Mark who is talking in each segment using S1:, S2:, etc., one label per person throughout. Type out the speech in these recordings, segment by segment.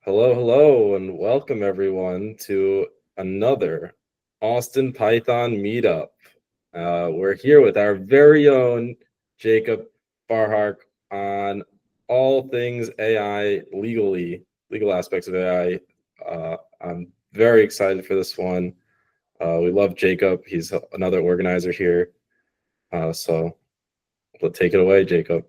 S1: Hello, and welcome everyone to another Austin Python Meetup. We're here with our very own Jacob Barhak on all things AI, legal aspects of AI. I'm very excited for this one. We love Jacob. He's another organizer here. So let's take it away, Jacob.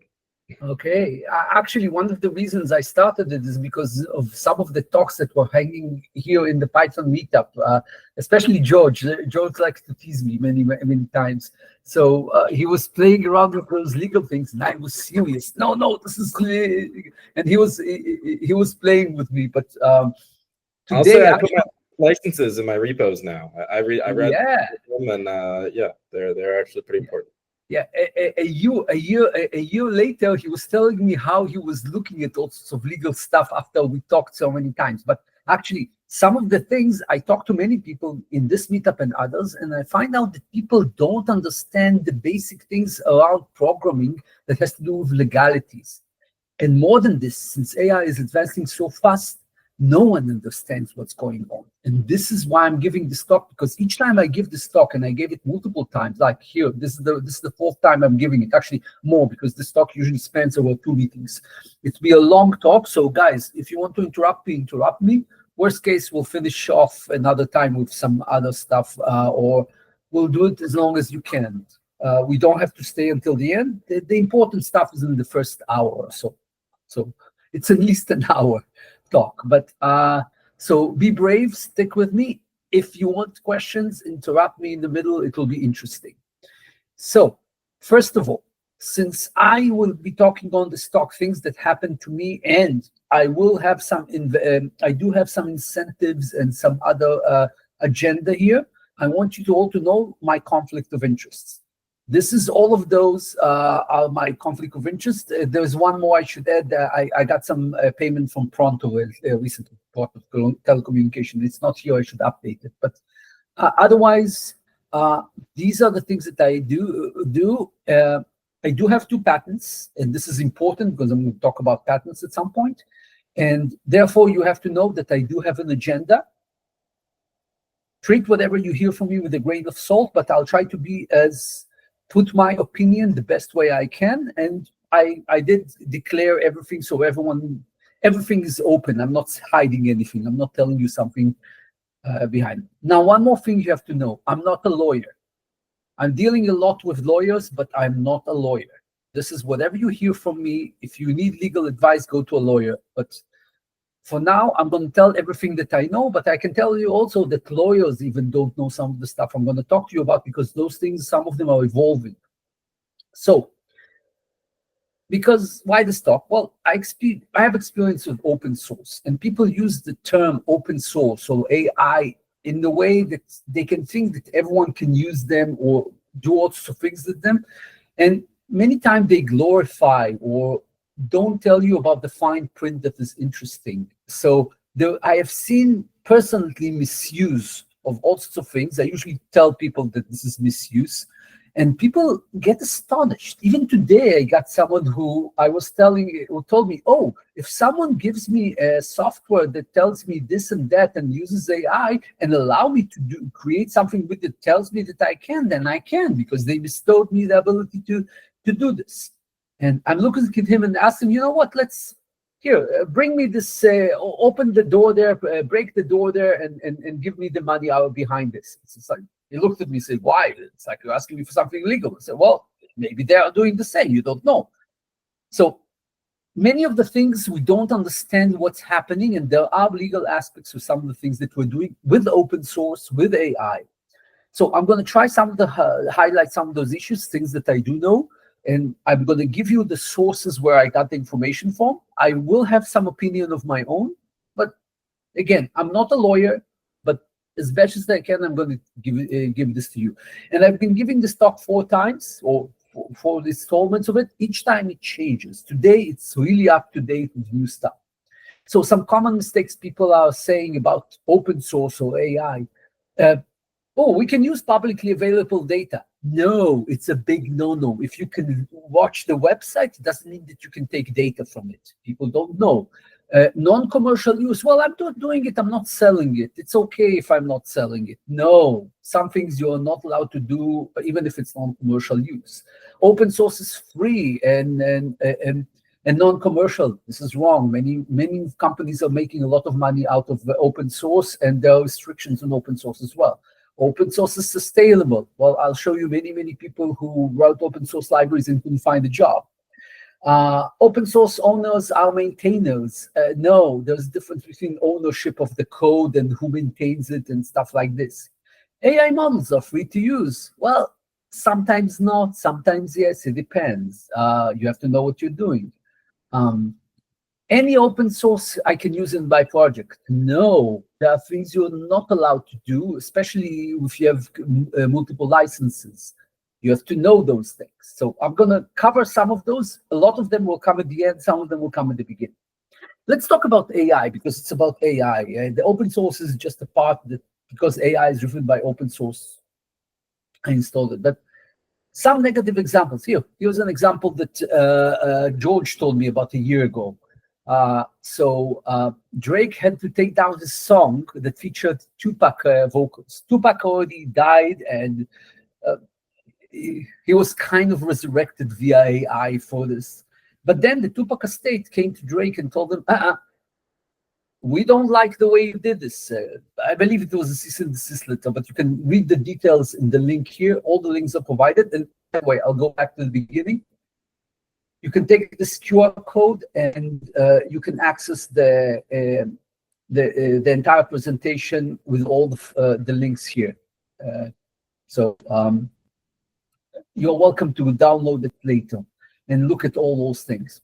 S2: Okay. Actually, one of the reasons I started it is because of some of the talks that were hanging here in the Python meetup, especially George. George likes to tease me many times. So he was playing around with those legal things, and I was serious. No, this is, and he was playing with me. But
S1: I'll
S2: today,
S1: say I put my licenses in my repos now. I read
S2: yeah,
S1: them, and they're actually pretty important.
S2: yeah, a year later, he was telling me how he was looking at all sorts of legal stuff after we talked so many times. But actually, some of the things I talked to many people in this meetup and others, and I find out that people don't understand the basic things around programming that has to do with legalities. And more than this, since AI is advancing so fast, no one understands what's going on. And this is why I'm giving this talk, because each time I give this talk, and I gave it multiple times, like here, this is the fourth time I'm giving it, actually more, because this talk usually spans over 2 meetings. It'll be a long talk, so guys, if you want to interrupt me. Worst case, we'll finish off another time with some other stuff, or we'll do it as long as you can. We don't have to stay until the end. The important stuff is in the first hour or so. So it's at least an hour talk, but so be brave, stick with me. If you want questions, interrupt me in the middle, it will be interesting. So first of all, since I will be talking on the stock things that happened to me, and I will have I do have some incentives and some other agenda here, I want you to all to know my conflict of interests. This is all of those are my conflict of interest. There's one more I should add. I got some payment from Pronto recently, Pronto Telecommunication. It's not here. I should update it. But otherwise, these are the things that I do. I do have 2 patents, and this is important because I'm going to talk about patents at some point. And therefore, you have to know that I do have an agenda. Treat whatever you hear from me with a grain of salt, but I'll try to put my opinion the best way I can. And I did declare everything, so everything is open. I'm not hiding anything. I'm not telling you something behind. Now, one more thing you have to know. I'm not a lawyer. I'm dealing a lot with lawyers, but I'm not a lawyer. This is whatever you hear from me. If you need legal advice, go to a lawyer. But for now, I'm going to tell everything that I know, but I can tell you also that lawyers even don't know some of the stuff I'm going to talk to you about, because those things, some of them are evolving. So, because why this talk? Well, I have experience with open source, and people use the term open source or AI in the way that they can think that everyone can use them or do all sorts of things with them. And many times they glorify or don't tell you about the fine print that is interesting. So I have seen personally misuse of all sorts of things. I usually tell people that this is misuse, and people get astonished. Even today, I got someone who told me, oh, if someone gives me a software that tells me this and that and uses AI and allow me to create something with it, tells me that I can, then I can, because they bestowed me the ability to do this. And I'm looking at him and ask him, you know what, bring me this, open the door there, break the door there, and give me the money out behind this. It's like, he looked at me and said, why? It's like you're asking me for something illegal. I said, well, maybe they are doing the same. You don't know. So many of the things we don't understand what's happening, and there are legal aspects to some of the things that we're doing with open source, with AI. So I'm going to try highlight some of those issues, things that I do know. And I'm going to give you the sources where I got the information from. I will have some opinion of my own, but again, I'm not a lawyer, but as best as I can, I'm going to give this to you. And I've been giving this talk 4 times, or 4 installments of it. Each time it changes. Today, it's really up to date with new stuff. So some common mistakes people are saying about open source or AI. We can use publicly available data. No, it's a big no-no. If you can watch the website, it doesn't mean that you can take data from it. People don't know. Non-commercial use. Well, I'm not doing it. I'm not selling it. It's okay if I'm not selling it. No, some things you're not allowed to do, even if it's non-commercial use. Open source is free and non-commercial. This is wrong. Many companies are making a lot of money out of the open source, and there are restrictions on open source as well. Open source is sustainable. Well, I'll show you many people who wrote open source libraries and couldn't find a job. Open source owners are maintainers. No, there's a difference between ownership of the code and who maintains it and stuff like this. AI models are free to use. Well, sometimes not, sometimes yes, it depends. You have to know what you're doing. Any open source I can use in my project? No, there are things you're not allowed to do, especially if you have multiple licenses. You have to know those things. So I'm going to cover some of those. A lot of them will come at the end. Some of them will come at the beginning. Let's talk about AI, because it's about AI. The open source is just a part that, because AI is driven by open source, I installed it. But some negative examples. Here's an example that George told me about a year ago. Drake had to take down this song that featured Tupac vocals. Tupac already died, and he was kind of resurrected via AI for this. But then the Tupac estate came to Drake and told him, we don't like the way you did this. I believe it was a cease and desist letter, but you can read the details in the link here. All the links are provided. And by the way, I'll go back to the beginning. You can take this QR code and you can access the entire presentation with all the links here. You're welcome to download it later and look at all those things.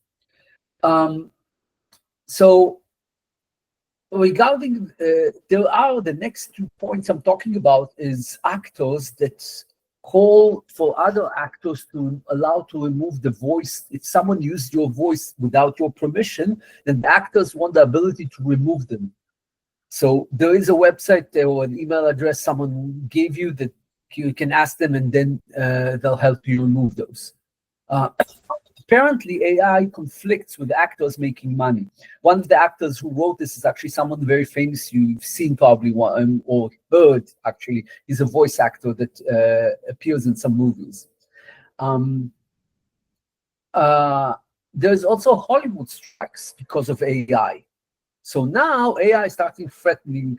S2: Regarding, there are the next 2 points I'm talking about is actors that call for other actors to allow to remove the voice. If someone used your voice without your permission, then the actors want the ability to remove them. So there is a website or an email address someone gave you that you can ask them, and then they'll help you remove those. Apparently, AI conflicts with actors making money. One of the actors who wrote this is actually someone very famous you've seen probably or heard, actually. He's a voice actor that appears in some movies. There's also Hollywood strikes because of AI. So now AI is starting threatening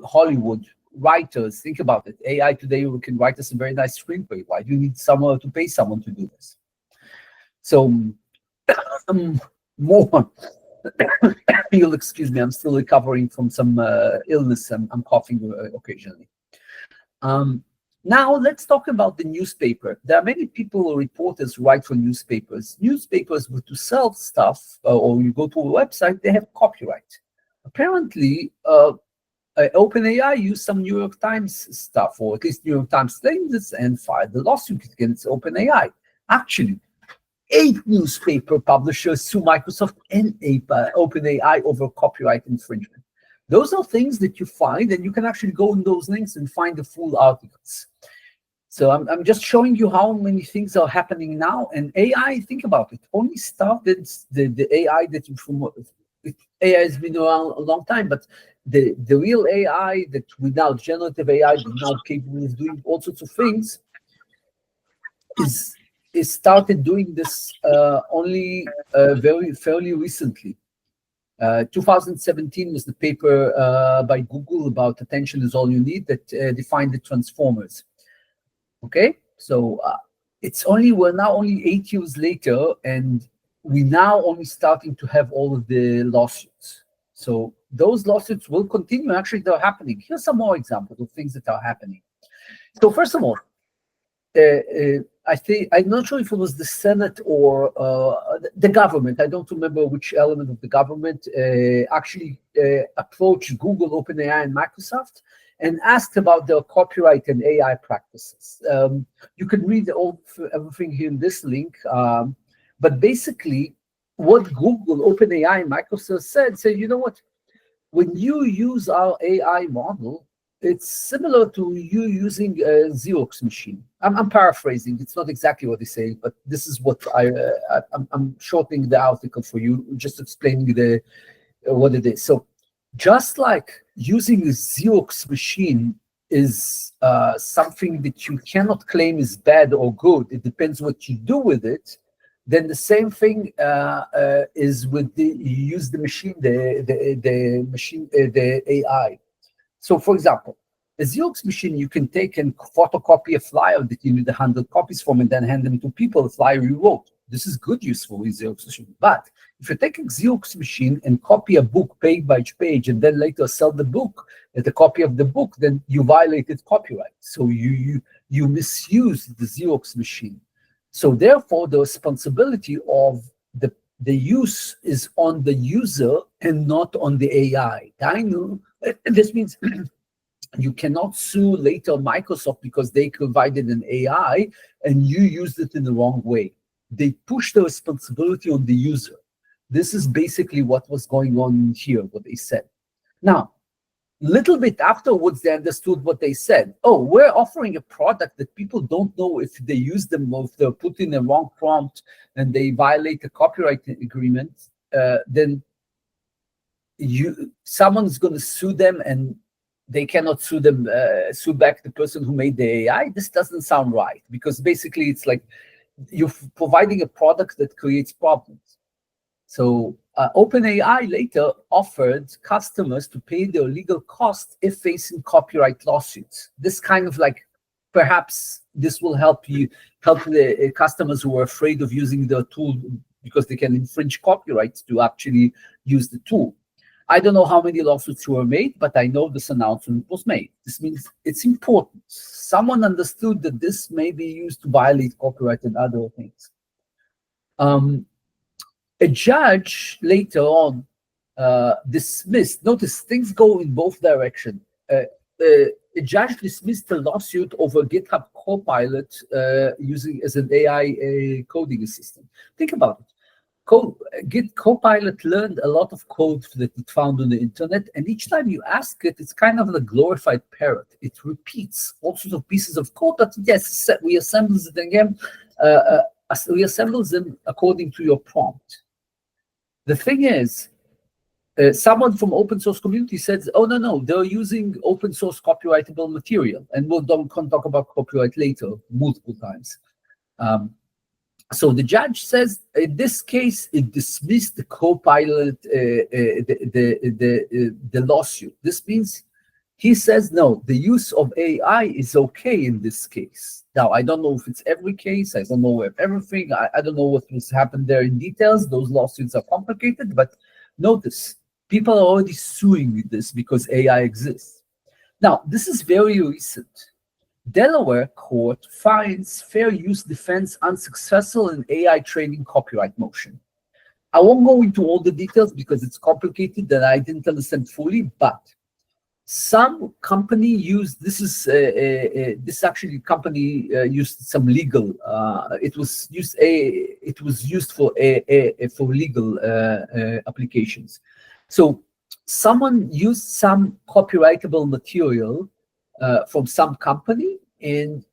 S2: Hollywood writers. Think about it. AI today can write us a very nice screenplay. Why do you need someone to pay someone to do this? So more. You'll excuse me. I'm still recovering from some illness. I'm coughing occasionally. Now let's talk about the newspaper. There are many people or reporters who write for newspapers. Newspapers, to sell stuff, or you go to a website, they have copyright. Apparently, OpenAI used some New York Times stuff, or at least New York Times claims this, and filed the lawsuit against OpenAI. Actually, 8 newspaper publishers sue Microsoft and OpenAI over copyright infringement. Those are things that you find, and you can actually go in those links and find the full articles. So I'm just showing you how many things are happening now. And AI, think about it, only started the AI that AI has been around a long time, but the real AI that we now, generative AI, is now capable of doing all sorts of things, is started doing this only fairly recently. 2017 was the paper by Google about attention is all you need that defined the transformers. Okay, so we're now only 8 years later, and we now only starting to have all of the lawsuits. So those lawsuits will continue. Actually, they're happening. Here's some more examples of things that are happening. So first of all, I'm not sure if it was the Senate or the government. I don't remember which element of the government actually approached Google, OpenAI, and Microsoft and asked about their copyright and AI practices. You can read everything here in this link, but basically, what Google, OpenAI, and Microsoft said, you know what? When you use our AI model, it's similar to you using a Xerox machine. I'm paraphrasing. It's not exactly what they say, but this is what I'm shortening the article for you, just explaining the what it is. So just like using a Xerox machine is something that you cannot claim is bad or good. It depends what you do with it. Then the same thing is with you use the machine, the AI. So, for example, a Xerox machine, you can take and photocopy a flyer that you need 100 copies from and then hand them to people, the flyer you wrote. This is good use for a Xerox machine. But if you take a Xerox machine and copy a book page by page and then later sell the book as a copy of the book, then you violated copyright. So you misuse the Xerox machine. So therefore, the responsibility of the use is on the user and not on the AI. I know this means you cannot sue later Microsoft because they provided an AI and you used it in the wrong way. They push the responsibility on the user. This is basically what was going on here, what they said. Now, little bit afterwards, they understood what they said. Oh, we're offering a product that people don't know if they use them or if they're put in the wrong prompt and they violate the copyright agreement, then someone's going to sue them and they cannot sue back the person who made the AI. This doesn't sound right, because basically it's like you're providing a product that creates problems. So OpenAI later offered customers to pay their legal costs if facing copyright lawsuits. This kind of like, perhaps this will help the customers who are afraid of using the tool because they can infringe copyrights to actually use the tool. I don't know how many lawsuits were made, but I know this announcement was made. This means it's important. Someone understood that this may be used to violate copyright and other things. A judge later on dismissed. Notice things go in both directions. A judge dismissed the lawsuit over GitHub Copilot using as an AI coding assistant. Think about it. Git Copilot learned a lot of code that it found on the internet, and each time you ask it, it's kind of a glorified parrot. It repeats all sorts of pieces of code, but yes, reassembles it again, reassembles them according to your prompt. The thing is, someone from open source community says, oh, no, they're using open source copyrightable material, and we'll talk about copyright later multiple times. So the judge says, in this case, it dismissed the Copilot, the lawsuit. This means he says, no, the use of AI is okay in this case. Now, I don't know if it's every case. I don't know if everything. I don't know what has happened there in details. Those lawsuits are complicated, but notice, people are already suing with this because AI exists. Now, this is very recent. Delaware court finds fair use defense unsuccessful in AI training copyright motion. I won't go into all the details because it's complicated and I didn't understand fully, but some company used, this actually company used some legal, it was used for legal applications. So someone used some copyrightable material from some company, and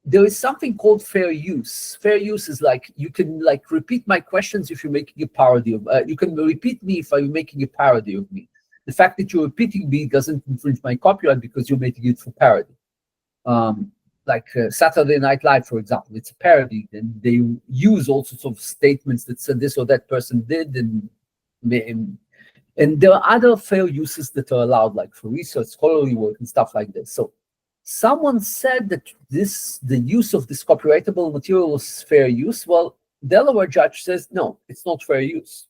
S2: there is something called fair use. Fair use is like, you can like repeat my questions if you're making a parody of, you can repeat me if I'm making a parody of me. The fact that you're repeating me doesn't infringe my copyright because you're making it for parody. Like Saturday Night Live, for example, it's a parody, and they use all sorts of statements that said this or that person did, and there are other fair uses that are allowed, like for research, scholarly work, and stuff like this. So someone said that the use of this copyrightable material was fair use. Well, Delaware judge says, no, it's not fair use.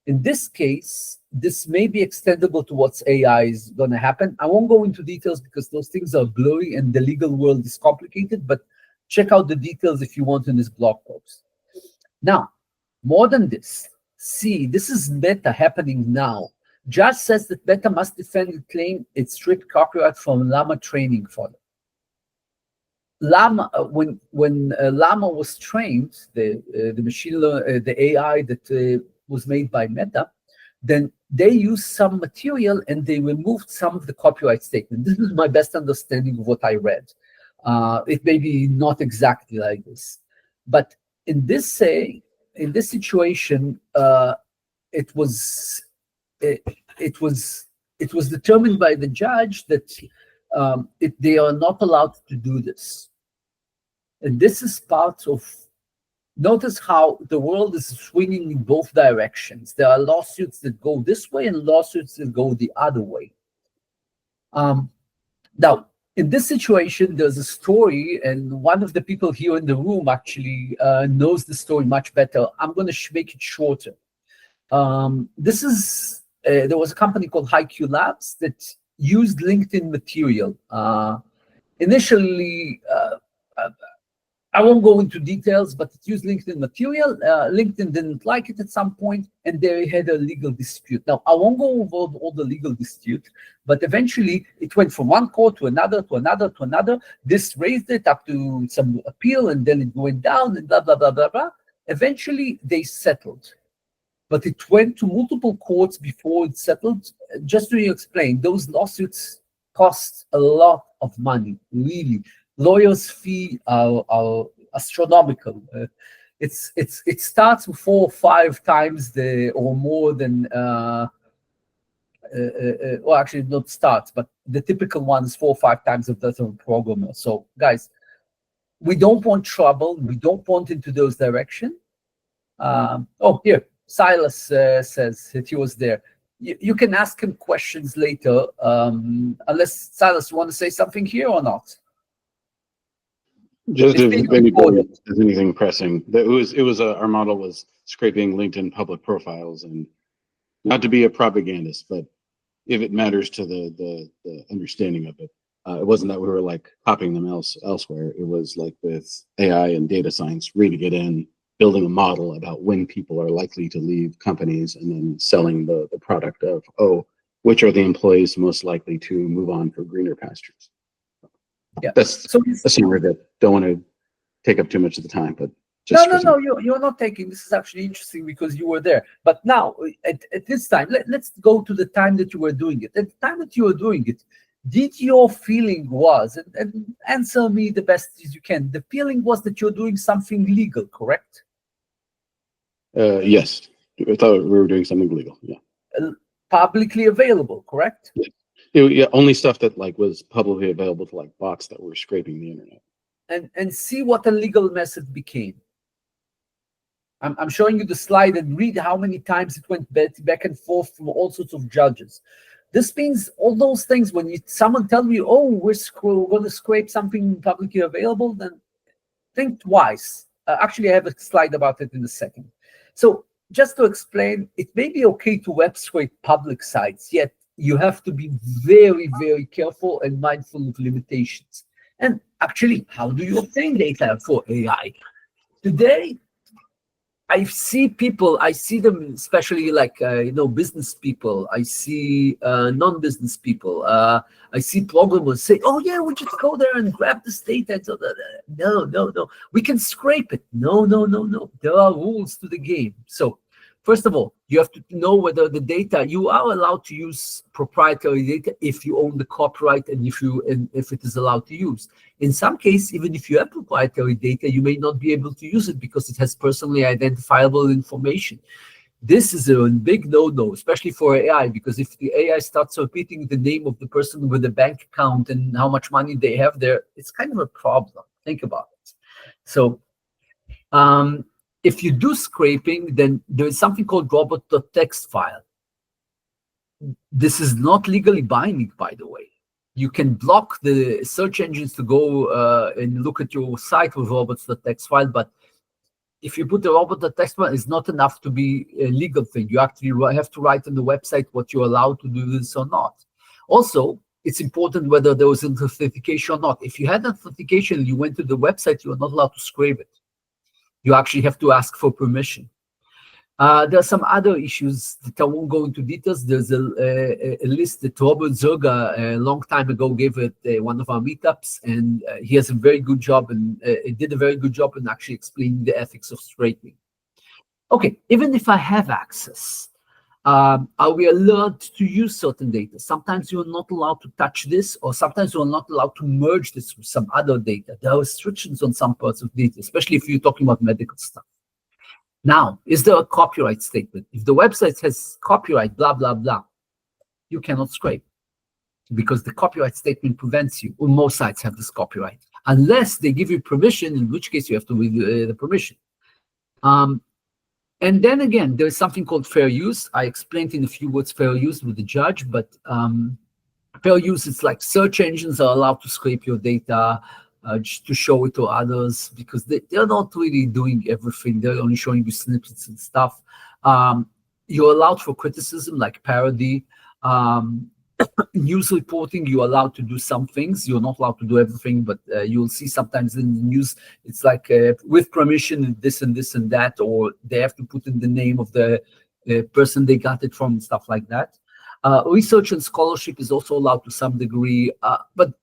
S2: In this case, this may be extendable to what's AI is going to happen. I won't go into details because those things are blurry and the legal world is complicated, but check out the details if you want in this blog post. Now, more than this, see, this is Meta happening now. Judge says that Meta must defend the claim it stripped copyright from Llama training fodder. Llama, when Llama was trained, the machine learning, the AI that was made by Meta, then they used some material and they removed some of the copyright statement. This is my best understanding of what I read. It may be not exactly like this, but in this situation, it was determined by the judge that they are not allowed to do this, and this is part of. Notice how the world is swinging in both directions. There are lawsuits that go this way and lawsuits that go the other way. Now, in this situation, there's a story, and one of the people here in the room actually knows the story much better. I'm going to make it shorter. This is there was a company called HiQ Labs that used LinkedIn material. Initially, I won't go into details, but it used LinkedIn material. LinkedIn didn't like it at some point, and they had a legal dispute. Now, I won't go over all the legal dispute, but eventually it went from one court to another, to another, to another. This raised it up to some appeal, and then it went down, and blah, blah, blah, blah, blah. Eventually, they settled. But it went to multiple courts before it settled. Just to explain, those lawsuits cost a lot of money, really. Lawyers' fee are astronomical. It starts with 4 or 5 times or more than. Well, actually, not starts, but the typical one is 4 or 5 times of that of a programmer. So, guys, we don't want trouble. We don't want into those directions. Oh, here, Silas says that he was there. You can ask him questions later, unless Silas, you want to say something here or not?
S3: Just if anybody has anything pressing, our model was scraping LinkedIn public profiles, and not to be a propagandist, but if it matters to the understanding of it, it wasn't that we were like copying them elsewhere. It was like with AI and data science, reading it in, building a model about when people are likely to leave companies, and then selling the product of, which are the employees most likely to move on for greener pastures.
S2: Yeah,
S3: that's a summary that don't want to take up too much of the time, but just
S2: no, you're not taking. This is actually interesting because you were there. But now, at this time, let's go to the time that you were doing it. At the time that you were doing it, did your feeling was, and answer me the best as you can, the feeling was that you're doing something legal, correct?
S3: Yes, I thought we were doing something legal. Yeah,
S2: publicly available, correct?
S3: Yeah. Yeah, only stuff that like was publicly available to like bots that were scraping the internet.
S2: And see what a legal method became. I'm showing you the slide, and read how many times it went back and forth from all sorts of judges. This means all those things. When someone tells me, "Oh, we're going to scrape something publicly available," then think twice. Actually, I have a slide about it in a second. So just to explain, it may be okay to web scrape public sites, yet you have to be very, very careful and mindful of limitations. And actually, how do you obtain data for AI? Today, I see them, especially like, business people. I see non-business people. I see programmers say, "Oh yeah, we just go there and grab this data." No. We can scrape it. No. There are rules to the game. So, first of all, you have to know whether the data, you are allowed to use proprietary data if you own the copyright and if it is allowed to use. In some cases, even if you have proprietary data, you may not be able to use it because it has personally identifiable information. This is a big no-no, especially for AI, because if the AI starts repeating the name of the person with the bank account and how much money they have there, it's kind of a problem. Think about it. So, if you do scraping, then there is something called robot.txt file. This is not legally binding, by the way. You can block the search engines to go and look at your site with robots.txt file, but if you put the robot.txt file, it's not enough to be a legal thing. You actually have to write on the website what you're allowed to do this or not. Also, it's important whether there was authentication or not. If you had authentication and you went to the website, you are not allowed to scrape it. You actually have to ask for permission. There are some other issues that I won't go into details. There's a list that Robert Zerga a long time ago gave at one of our meetups, and he has a very good job, and did a very good job in actually explaining the ethics of scraping. Okay, even if I have access, Are we allowed to use certain data? Sometimes you're not allowed to touch this, or sometimes you're not allowed to merge this with some other data. There are restrictions on some parts of data, especially if you're talking about medical stuff. Now, is there a copyright statement? If the website has copyright, blah, blah, blah, you cannot scrape because the copyright statement prevents you. Well, most sites have this copyright, unless they give you permission, in which case you have to read the permission. And then again, there's something called fair use. I explained in a few words fair use with the judge, but fair use is like search engines are allowed to scrape your data just to show it to others because they're not really doing everything. They're only showing you snippets and stuff. You're allowed for criticism like parody. News reporting, you're allowed to do some things. You're not allowed to do everything, but you'll see sometimes in the news, it's like with permission and this and this and that, or they have to put in the name of the person they got it from and stuff like that. Research and scholarship is also allowed to some degree. But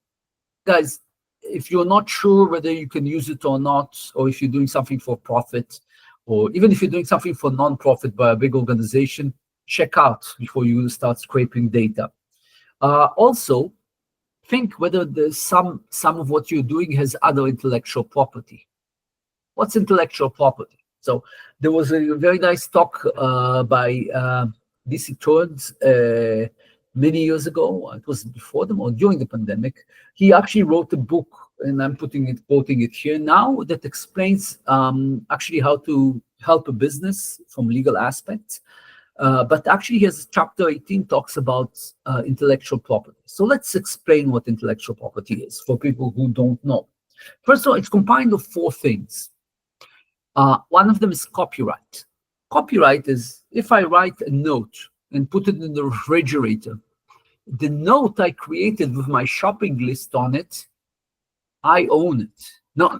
S2: guys, if you're not sure whether you can use it or not, or if you're doing something for profit, or even if you're doing something for non-profit by a big organization, check out before you start scraping data. Also, think whether there's some of what you're doing has other intellectual property. What's intellectual property? So there was a very nice talk by DC Torrance many years ago. It was before them or during the pandemic. He actually wrote a book, and I'm quoting it here now, that explains actually how to help a business from legal aspects. But actually, his chapter 18 talks about intellectual property. So let's explain what intellectual property is for people who don't know. First of all, it's combined of four things. One of them is copyright. Copyright is if I write a note and put it in the refrigerator, the note I created with my shopping list on it, I own it. No,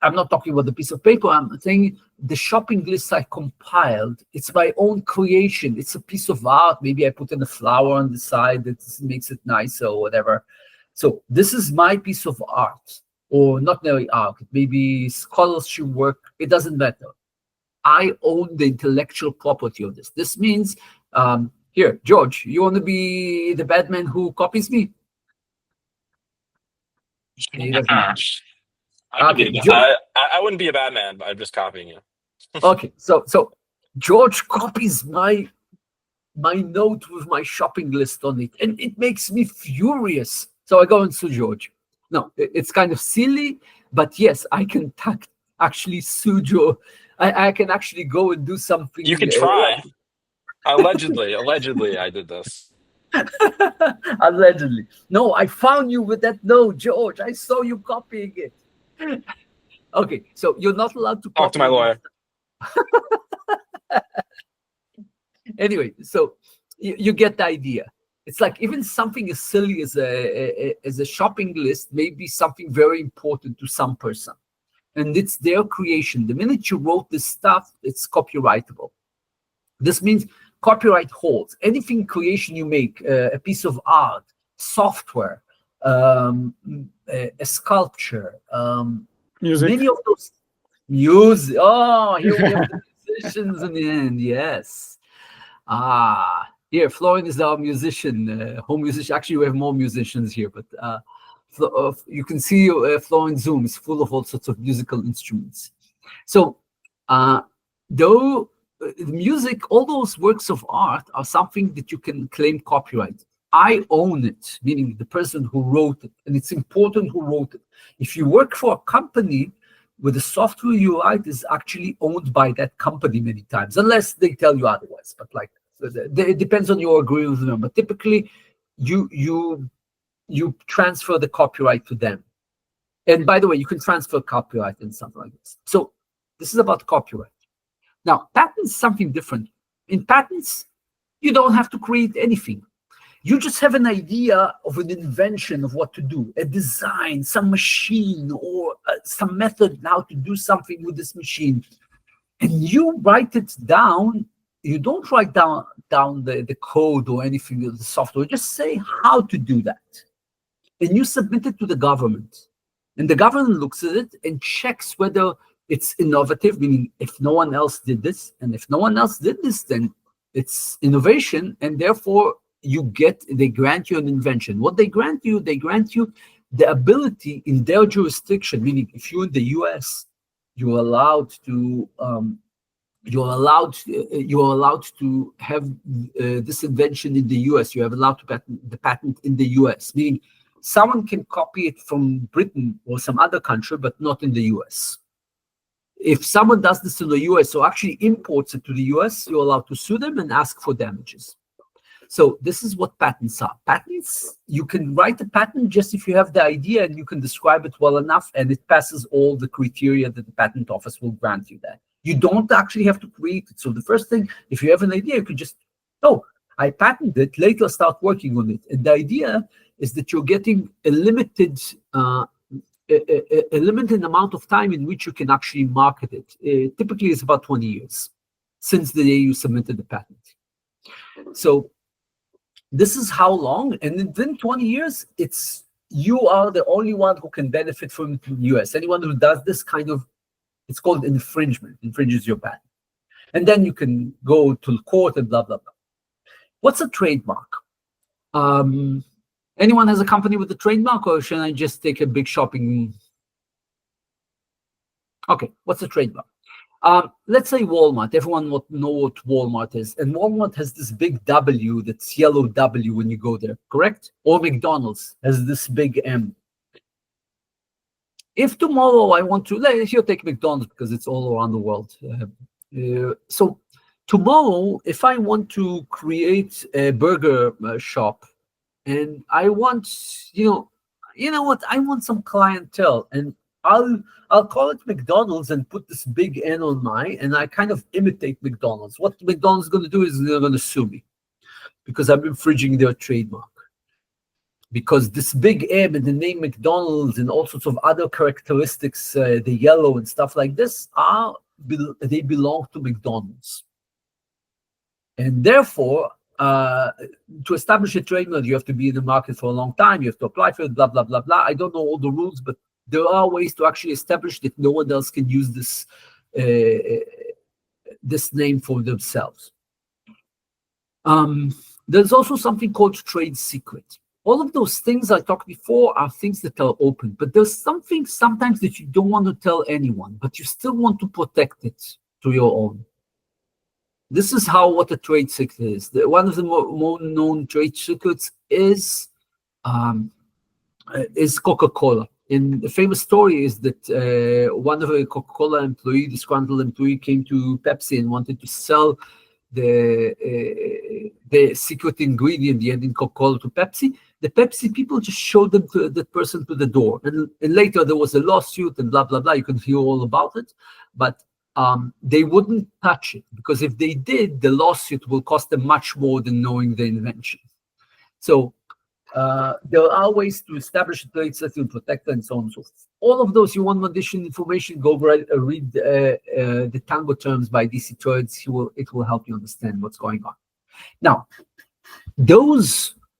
S2: I'm not talking about the piece of paper. I'm saying the shopping list I compiled. It's my own creation. It's a piece of art. Maybe I put in a flower on the side that makes it nicer or whatever. So this is my piece of art, or not really art. Maybe scholarship work. It doesn't matter. I own the intellectual property of this. This means, here, George, you want to be the bad man who copies me? He doesn't matter.
S4: I wouldn't be a bad man, but I'm just copying you.
S2: Okay, so George copies my note with my shopping list on it, and it makes me furious. So I go and sue George. No, it's kind of silly, but yes, I can actually sue George. I can actually go and do something.
S4: You can try. Allegedly, I did this.
S2: Allegedly. No, I found you with that note, George. I saw you copying it. Okay, so you're not allowed to
S4: Talk to my lawyer.
S2: Anyway, so you get the idea. It's like even something as silly as a shopping list may be something very important to some person. And it's their creation. The minute you wrote this stuff, it's copyrightable. This means copyright holds. Anything creation you make, a piece of art, software, a sculpture,
S5: music.
S2: Many of those music. Oh, here we have the musicians in the end. Yes. Here, Florian is our musician, home musician. Actually, we have more musicians here, but you can see Florian's Zoom is full of all sorts of musical instruments. So, though the music, all those works of art are something that you can claim copyright. I own it, meaning the person who wrote it, and it's important who wrote it. If you work for a company, with the software you write is actually owned by that company many times, unless they tell you otherwise. But like, it depends on your agreement with them. But typically, you transfer the copyright to them. And by the way, you can transfer copyright and something like this. So this is about copyright. Now, patents is something different. In patents, you don't have to create anything. You just have an idea of an invention of what to do, a design, some machine, or some method how to do something with this machine. And you write it down. You don't write down the code or anything of the software. Just say how to do that. And you submit it to the government. And the government looks at it and checks whether it's innovative, meaning if no one else did this. And if no one else did this, then It's innovation, and therefore they grant you an invention. What they grant you the ability in their jurisdiction, meaning if you're in the US, you're allowed to have this invention in the US. You have allowed to patent the patent in the US, meaning someone can copy it from Britain or some other country, but not in the US. If someone does this in the US or actually imports it to the US, you're allowed to sue them and ask for damages. So this is what patents are. Patents, you can write a patent just if you have the idea and you can describe it well enough, and it passes all the criteria that the patent office will grant you that. You don't actually have to create it. So the first thing, if you have an idea, you could just, oh, I patented it, later start working on it. And the idea is that you're getting a limited amount of time in which you can actually market it. Typically, it's about 20 years since the day you submitted the patent. So this is how long, and within 20 years, you are the only one who can benefit from it in the US. Anyone who does this kind of, it's called infringement, infringes your patent. And then you can go to court and blah, blah, blah. What's a trademark? Anyone has a company with a trademark, or should I just take a big shopping? Okay, what's a trademark? Let's say Walmart. Everyone will know what Walmart is. And Walmart has this big W, that's yellow W when you go there, correct? Or McDonald's has this big M. If tomorrow I want to, let's take McDonald's because it's all around the world. So tomorrow, if I want to create a burger shop, and I want, you know what? I want some clientele, and I'll call it McDonald's and put this big N on mine, and I kind of imitate McDonald's. What McDonald's is going to do is they're going to sue me because I'm infringing their trademark. Because this big M and the name McDonald's and all sorts of other characteristics, the yellow and stuff like this, they belong to McDonald's. And therefore, to establish a trademark, you have to be in the market for a long time. You have to apply for it, blah, blah, blah, blah. I don't know all the rules, but there are ways to actually establish that no one else can use this name for themselves. There's also something called trade secret. All of those things I talked before are things that are open, but there's something sometimes that you don't want to tell anyone, but you still want to protect it to your own. This is what a trade secret is. One of the more known trade secrets is Coca-Cola. And the famous story is that one of a Coca-Cola employee, disgruntled employee, came to Pepsi and wanted to sell the secret ingredient, the ending Coca-Cola, to Pepsi. The Pepsi people just showed them to the person to the door. And later there was a lawsuit and blah, blah, blah. You can hear all about it. But they wouldn't touch it, because if they did, the lawsuit will cost them much more than knowing the invention. So there are ways to establish a trade secret and protect it, and so on and so forth. All of those, you want additional information, go read the Tango terms by DC Trades. It will help you understand what's going on. Now,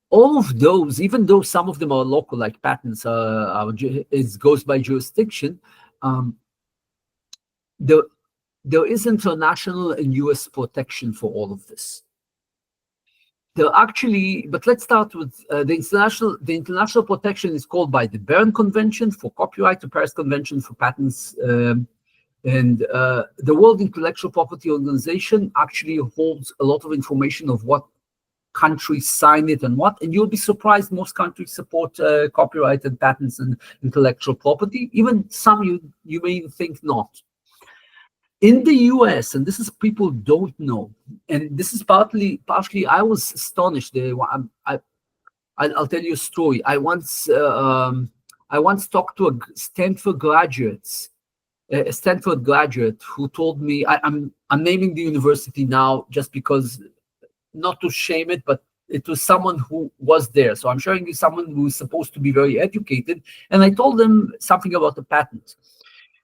S2: all of those, even though some of them are local, like patents, it goes by jurisdiction, there is international and US protection for all of this. But let's start with the international protection is called by the Berne Convention for copyright, the Paris Convention for patents, and the World Intellectual Property Organization actually holds a lot of information of what countries sign it and what, and you'll be surprised most countries support copyright and patents and intellectual property, even some you may think not. In the US, and this is people don't know, and this is partially I was astonished. I'll tell you a story. I once talked to a Stanford graduate who told me, I'm naming the university now just because, not to shame it, but it was someone who was there. So I'm showing you someone who is supposed to be very educated, and I told them something about the patent,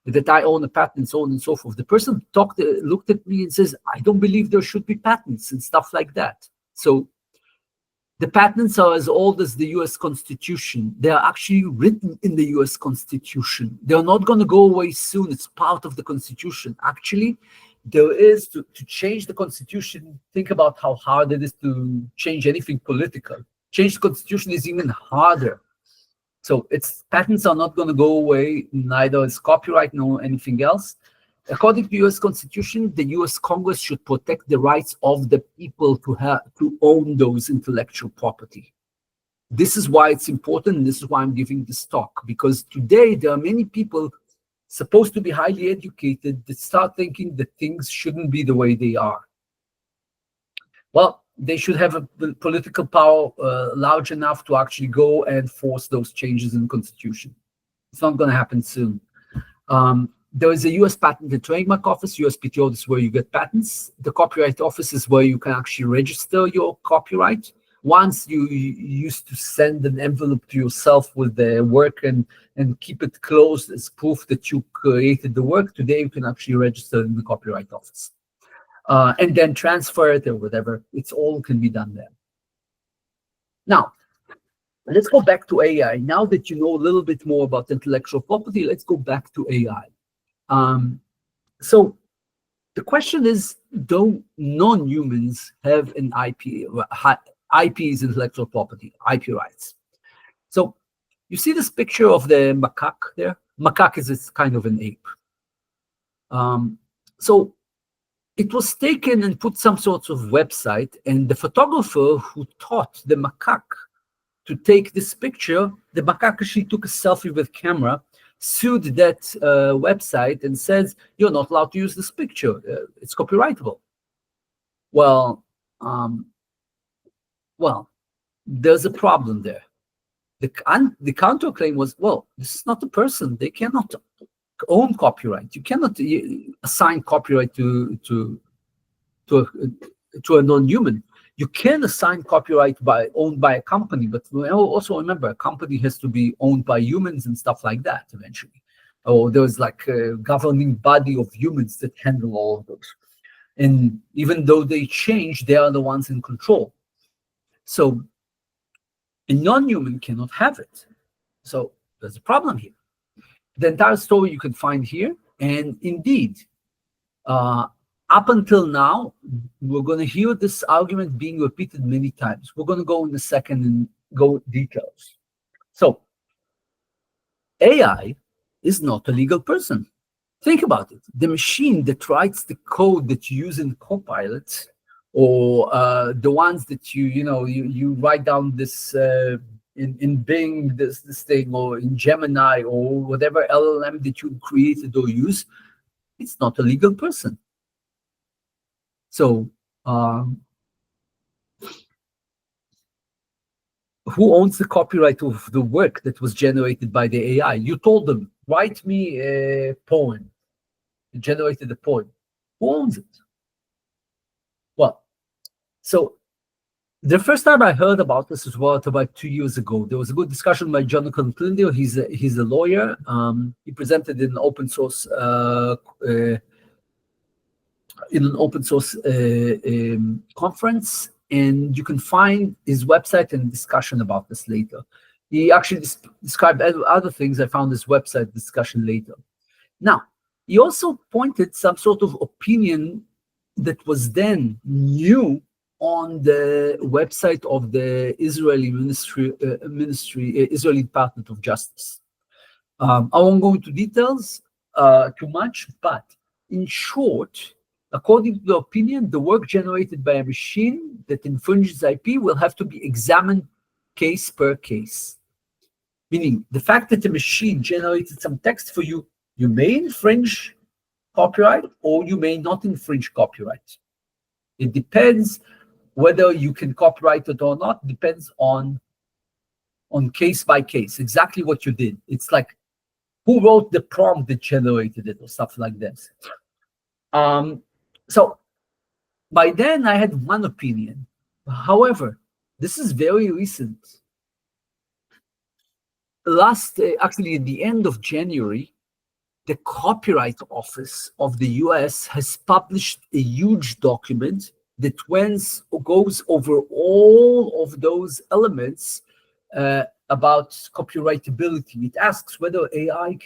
S2: that I own a patent, so on and so forth. The person looked at me and says, I don't believe there should be patents and stuff like that. So the patents are as old as the US Constitution. They are actually written in the US Constitution. They're not going to go away soon. It's part of the Constitution. Actually, there is to change the constitution. Think about how hard it is to change anything political. Change the constitution is even harder. So its patents are not going to go away, neither is copyright nor anything else. According to the U.S. Constitution, the U.S. Congress should protect the rights of the people to own those intellectual property. This is why it's important, and this is why I'm giving this talk, because today there are many people supposed to be highly educated that start thinking that things shouldn't be the way they are. Well, they should have a political power large enough to actually go and force those changes in the Constitution. It's not going to happen soon. There is a U.S. Patent and Trademark Office, USPTO, this is where you get patents. The Copyright Office is where you can actually register your copyright. Once you used to send an envelope to yourself with the work and keep it closed as proof that you created the work, today you can actually register in the Copyright Office. And then transfer it or whatever. It's all can be done there. Now, let's go back to AI. Now that you know a little bit more about intellectual property, let's go back to AI. So the question is, do non-humans have an IP? IP is intellectual property, IP rights. So you see this picture of the macaque there? Macaque is kind of an ape. So it was taken and put some sorts of website, and the photographer who taught the macaque to take this picture, the macaque actually took a selfie with camera, sued that website and says, you're not allowed to use this picture. It's copyrightable. Well, there's a problem there. The counterclaim was, well, this is not a person. They cannot own copyright. You cannot assign copyright to a non-human. You can assign copyright owned by a company, but also remember, a company has to be owned by humans and stuff like that eventually. Or there's like a governing body of humans that handle all of those. And even though they change, they are the ones in control. So a non-human cannot have it. So there's a problem here. The entire story you can find here. And indeed, up until now, we're going to hear this argument being repeated many times. We're going to go in a second and go details. So AI is not a legal person. Think about it. The machine that writes the code that you use in Copilot, or the ones that you write down this in Bing, this thing, or in Gemini, or whatever LLM that you created or use, it's not a legal person. So who owns the copyright of the work that was generated by the AI? You told them, write me a poem. It generated a poem. Who owns it? Well, so the first time I heard about this was about 2 years ago. There was a good discussion by Jonathan Klinder. He's a lawyer. He presented in an open source conference, and you can find his website and discussion about this later. He actually described other things. I found his website discussion later. Now, he also pointed some sort of opinion that was then new on the website of the Israeli Israeli Department of Justice. I won't go into details too much, but in short, according to the opinion, the work generated by a machine that infringes IP will have to be examined case per case. Meaning, the fact that the machine generated some text for you, you may infringe copyright or you may not infringe copyright. It depends whether you can copyright it or not, depends on case by case, exactly what you did. It's like who wrote the prompt that generated it or stuff like this. So by then I had one opinion. However, this is very recent. Actually at the end of January, the Copyright Office of the US has published a huge document that goes over all of those elements about copyrightability. It asks whether AI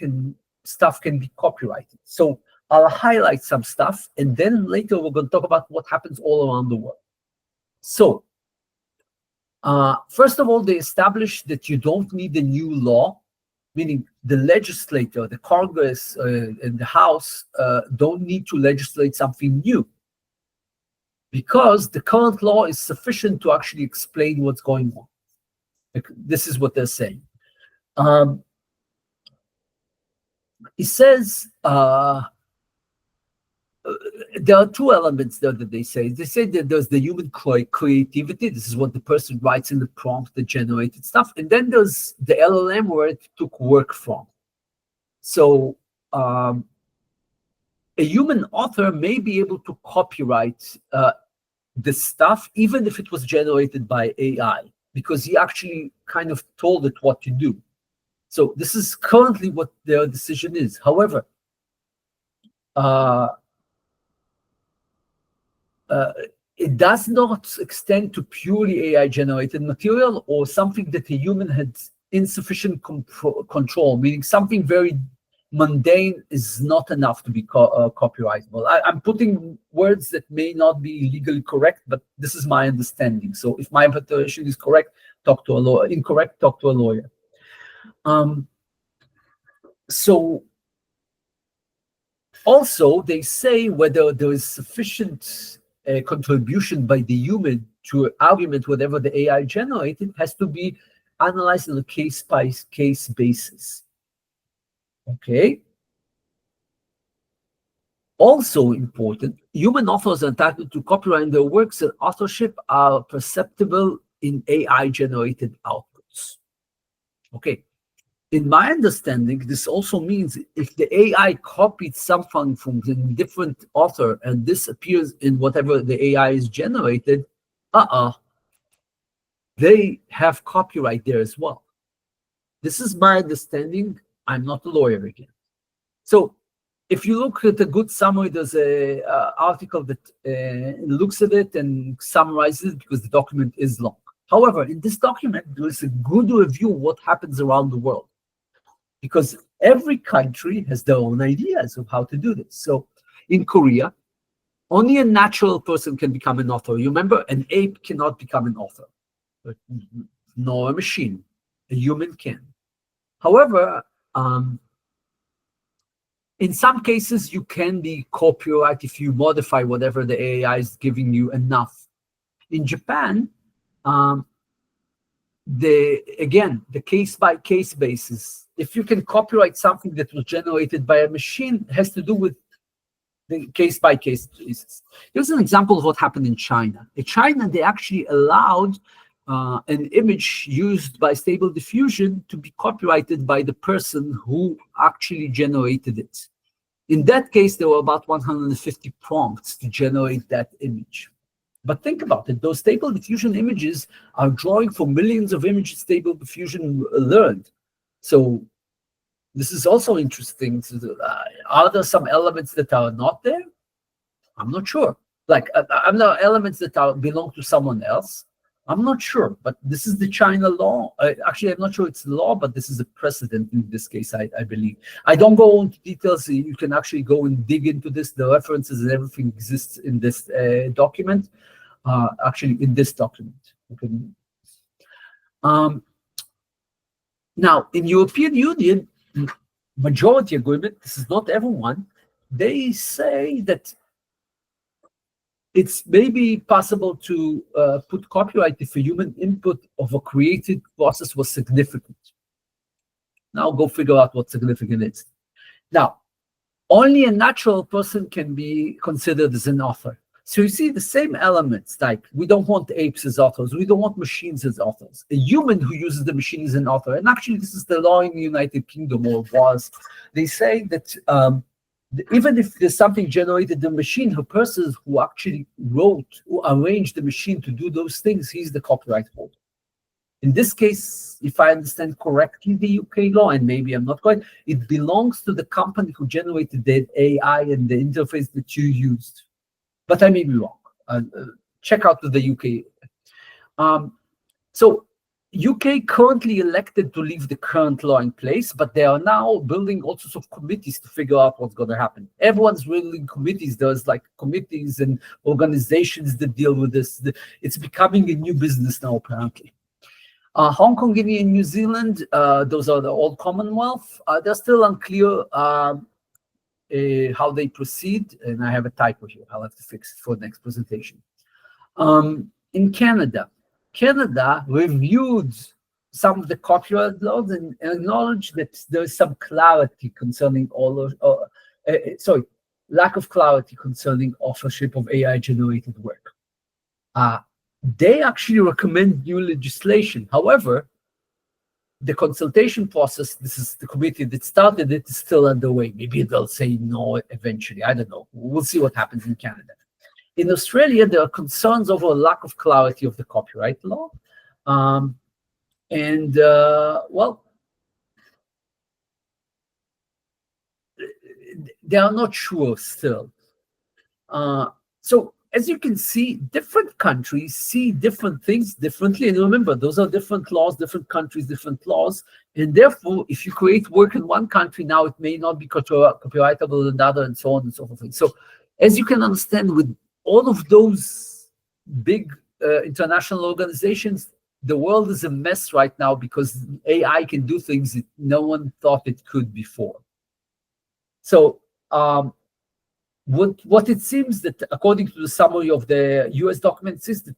S2: stuff can be copyrighted. So I'll highlight some stuff, and then later we're going to talk about what happens all around the world. So, first of all, they established that you don't need a new law, meaning the legislator, the Congress, and the House don't need to legislate something new, because the current law is sufficient to actually explain what's going on. This is what they're saying. He says there are two elements there that they say. They say that there's the human creativity. This is what the person writes in the prompt that generated stuff. And then there's the LLM where it took work from. So a human author may be able to copyright the stuff, even if it was generated by AI, because he actually kind of told it what to do. So this is currently what their decision is. However, it does not extend to purely AI-generated material or something that a human had insufficient control, meaning something very mundane is not enough to be copyrightable. I'm putting words that may not be legally correct, but this is my understanding. So if my interpretation is correct, talk to a lawyer. Incorrect, talk to a lawyer. So also they say whether there is sufficient contribution by the human to an argument, whatever the AI generated, has to be analyzed on a case-by-case basis. Okay. Also important, human authors are entitled to copyright their works and authorship are perceptible in AI-generated outputs. Okay. In my understanding, this also means if the AI copied something from a different author and this appears in whatever the AI is generated, they have copyright there as well. This is my understanding. I'm not a lawyer again. So if you look at a good summary, there's an article that looks at it and summarizes it because the document is long. However, in this document, there is a good review of what happens around the world, because every country has their own ideas of how to do this. So in Korea, only a natural person can become an author. You remember, an ape cannot become an author, but nor a machine. A human can. However, in some cases, you can be copyright if you modify whatever the AI is giving you enough. In Japan, the case-by-case basis, if you can copyright something that was generated by a machine, has to do with the case-by-case basis. Here's an example of what happened in China. In China, they actually allowed an image used by Stable Diffusion to be copyrighted by the person who actually generated it. In that case, there were about 150 prompts to generate that image. But think about it, those Stable Diffusion images are drawing from millions of images Stable Diffusion learned. So this is also interesting. Are there some elements that are not there? I'm not sure. Like, are there elements that belong to someone else? I'm not sure, but this is the China law. Actually, I'm not sure it's law, but this is a precedent in this case, I believe. I don't go into details. You can actually go and dig into this. The references and everything exists in this document, actually in this document. Okay. Now, in European Union, majority agreement, this is not everyone, they say that it's maybe possible to put copyright if a human input of a created process was significant. Now go figure out what significant is. Now, only a natural person can be considered as an author. So you see the same elements, like we don't want apes as authors, we don't want machines as authors. A human who uses the machine is an author. And actually, this is the law in the United Kingdom, or was. They say that even if there's something generated in the machine, the person who actually wrote, who arranged the machine to do those things, he's the copyright holder. In this case, if I understand correctly the UK law, and maybe I'm not correct, it belongs to the company who generated the AI and the interface that you used. But I may be wrong. Check out the UK. So UK currently elected to leave the current law in place, but they are now building all sorts of committees to figure out what's going to happen. Everyone's building committees. There's like committees and organizations that deal with this. It's becoming a new business now, apparently. Hong Kong, India, and New Zealand, those are the old Commonwealth. They're still unclear how they proceed, and I have a typo here. I'll have to fix it for the next presentation. In Canada reviewed some of the copyright laws and acknowledged that there is some clarity concerning lack of clarity concerning authorship of AI-generated work. They actually recommend new legislation. However, the consultation process, this is the committee that started it, is still underway. Maybe they'll say no eventually. I don't know. We'll see what happens in Canada. In Australia, there are concerns over a lack of clarity of the copyright law. Well, they are not sure still. So as you can see, different countries see different things differently. And remember, those are different laws, different countries, different laws. And therefore, if you create work in one country, now it may not be copyrightable in another, and so on and so forth. So as you can understand, with all of those big international organizations, the world is a mess right now because AI can do things that no one thought it could before. So what it seems that, according to the summary of the US documents, is that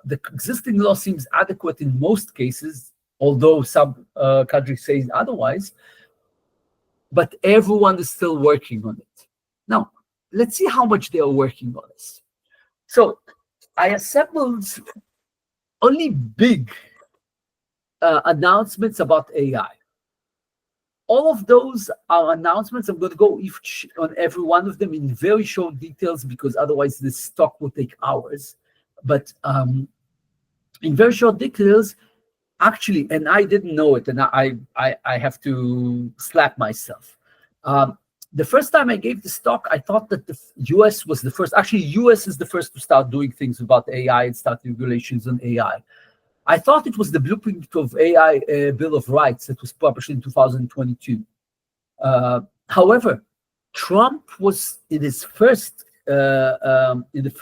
S2: the existing law seems adequate in most cases, although some countries say otherwise, but everyone is still working on it. Now, let's see how much they are working on this. So I assembled only big announcements about AI. All of those are announcements. I'm going to go on every one of them in very short details because otherwise this talk will take hours. But in very short details, actually, and I didn't know it, and I have to slap myself. The first time I gave this talk, I thought that the US was the first. Actually, US is the first to start doing things about AI and start regulations on AI. I thought it was the blueprint of AI Bill of Rights that was published in 2022. However, Trump was in his first in the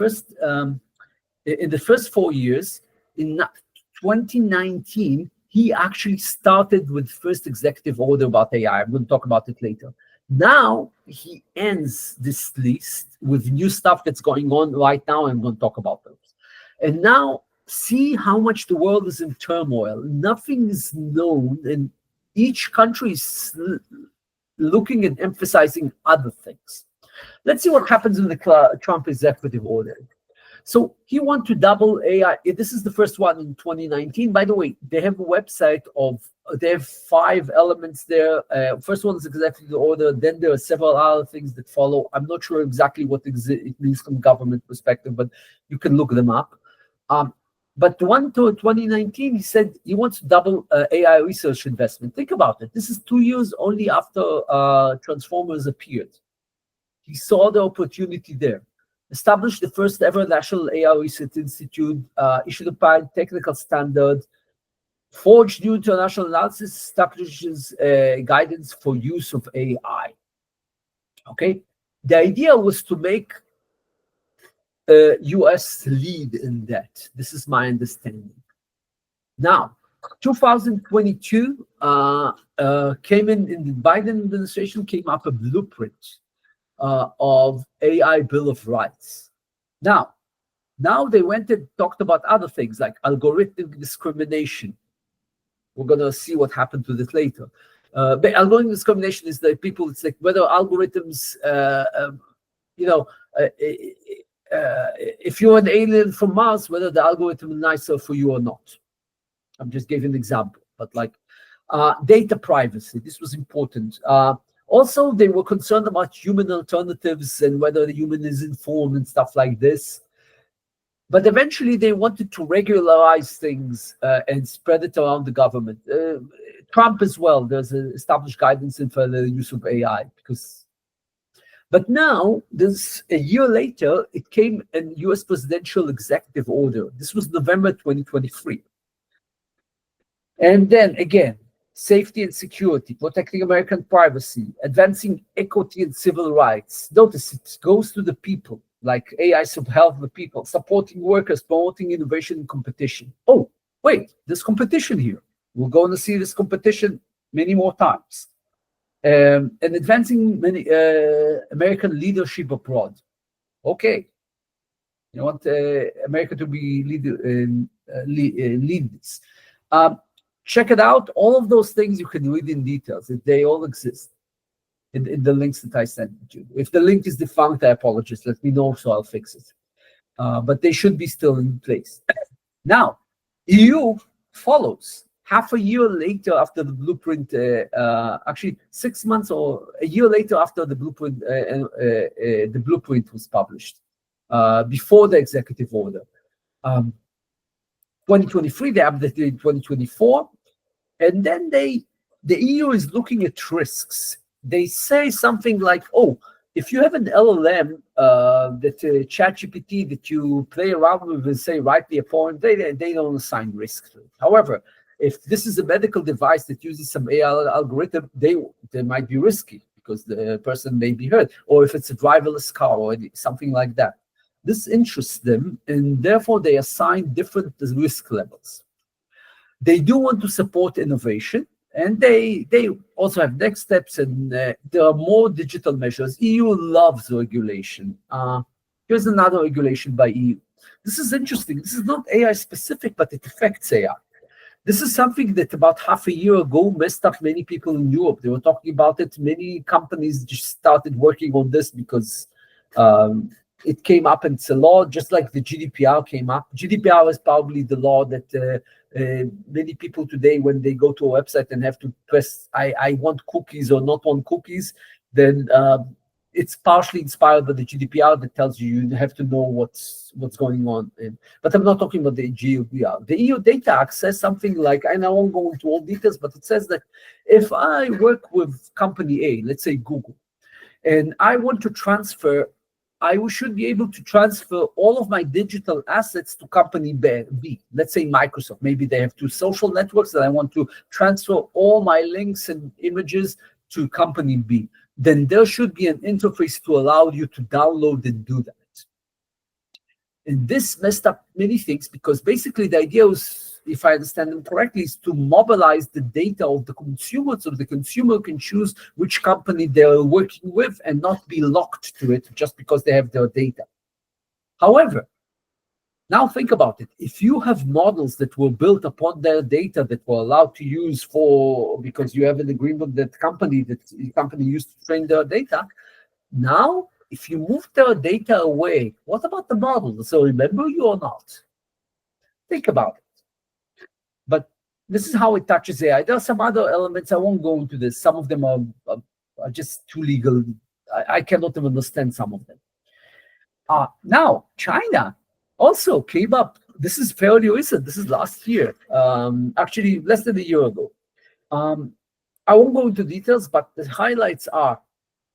S2: first 4 years. In 2019, he actually started with first executive order about AI. I'm going to talk about it later. Now he ends this list with new stuff that's going on right now. I'm going to talk about those. And now see how much the world is in turmoil. Nothing is known, and each country is looking and emphasizing other things. Let's see what happens in the Trump executive order. So he wants to double AI. This is the first one in 2019. By the way, they have a website they have 5 elements there. First one is executive order. Then there are several other things that follow. I'm not sure exactly what it means from government perspective, but you can look them up. But the one to 2019, he said he wants to double AI research investment. Think about it. This is 2 years only after Transformers appeared. He saw the opportunity there. Established the first ever National AI Research Institute, issued a technical standard, forged new international analysis strategies, guidance for use of AI. Okay, the idea was to make US lead in that. This is my understanding. Now, 2022 came in the Biden administration came up a blueprint of AI Bill of Rights. Now they went and talked about other things like algorithmic discrimination. We're going to see what happened to this later. But algorithmic discrimination is that it's like whether algorithms, if you're an alien from Mars, whether the algorithm is nicer for you or not. I'm just giving an example, but like data privacy, this was important. Also, they were concerned about human alternatives and whether the human is informed and stuff like this. But eventually, they wanted to regularize things and spread it around the government. Trump as well, there's established guidance for the use of AI. But now, a year later, it came a US presidential executive order. This was November 2023. And then again, safety and security, protecting American privacy, advancing equity and civil rights. Notice it goes to the people, like AI should help the people, supporting workers, promoting innovation and competition. Oh, wait, there's competition here. We're going to see this competition many more times. And advancing many American leadership abroad. Okay, you want America to be lead this. Check it out. All of those things you can read in details. They all exist in the links that I sent you. If the link is defunct, I apologize. Let me know so I'll fix it. But they should be still in place. Now, EU follows. Half a year later after the blueprint, actually 6 months or a year later after the blueprint was published, before the executive order. 2023, they updated in 2024, and then the EU is looking at risks. They say something like, oh, if you have an LLM, that ChatGPT that you play around with and say, write me a poem, they don't assign risk to it. However, if this is a medical device that uses some AI algorithm, they might be risky because the person may be hurt, or if it's a driverless car or something like that. This interests them, and therefore they assign different risk levels. They do want to support innovation, and they also have next steps, and there are more digital measures. EU loves regulation. Here's another regulation by EU. This is interesting. This is not AI specific, but it affects AI. This is something that about half a year ago messed up many people in Europe. They were talking about it. Many companies just started working on this because it came up and it's a law, just like the GDPR came up. GDPR is probably the law that many people today, when they go to a website and have to press, I want cookies or not want cookies, then it's partially inspired by the GDPR that tells you have to know what's going on. But I'm not talking about the GDPR. The EU Data Act says something like, and I won't go into all details, but it says that if I work with company A, let's say Google, and I want to transfer, I should be able to transfer all of my digital assets to company B. Let's say Microsoft. Maybe they have 2 social networks that I want to transfer all my links and images to company B. Then there should be an interface to allow you to download and do that. And this messed up many things because basically the idea was, if I understand them correctly, is to mobilize the data of the consumer so the consumer can choose which company they're working with and not be locked to it just because they have their data. However, now think about it. If you have models that were built upon their data that were allowed to use because you have an agreement that the company used to train their data, now if you move their data away, what about the model? Does it remember you or not? Think about it. But this is how it touches AI. There are some other elements. I won't go into this. Some of them are just too legal. I cannot even understand some of them. Now, China also came up. This is fairly recent. This is last year, actually less than a year ago. I won't go into details, but the highlights are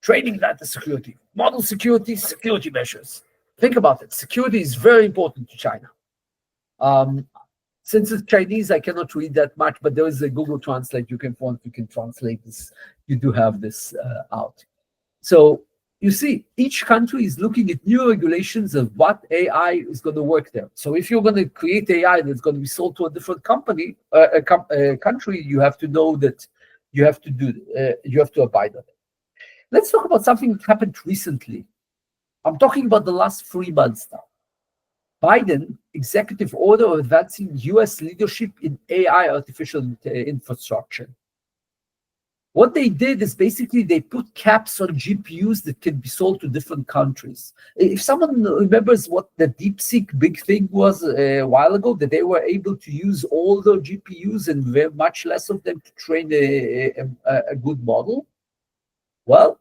S2: training data security, model security, security measures. Think about it. Security is very important to China. Since it's Chinese, I cannot read that much, but there is a Google Translate. You can translate this. You do have this out. So you see, each country is looking at new regulations of what AI is going to work there. So if you're going to create AI that's going to be sold to a different country, you have to know that you have to abide on it. Let's talk about something that happened recently. I'm talking about the last 3 months now. Biden executive order advancing U.S. leadership in AI artificial infrastructure. What they did is basically they put caps on GPUs that can be sold to different countries. If someone remembers what the DeepSeek big thing was a while ago, that they were able to use all the GPUs and very much less of them to train a good model. Well,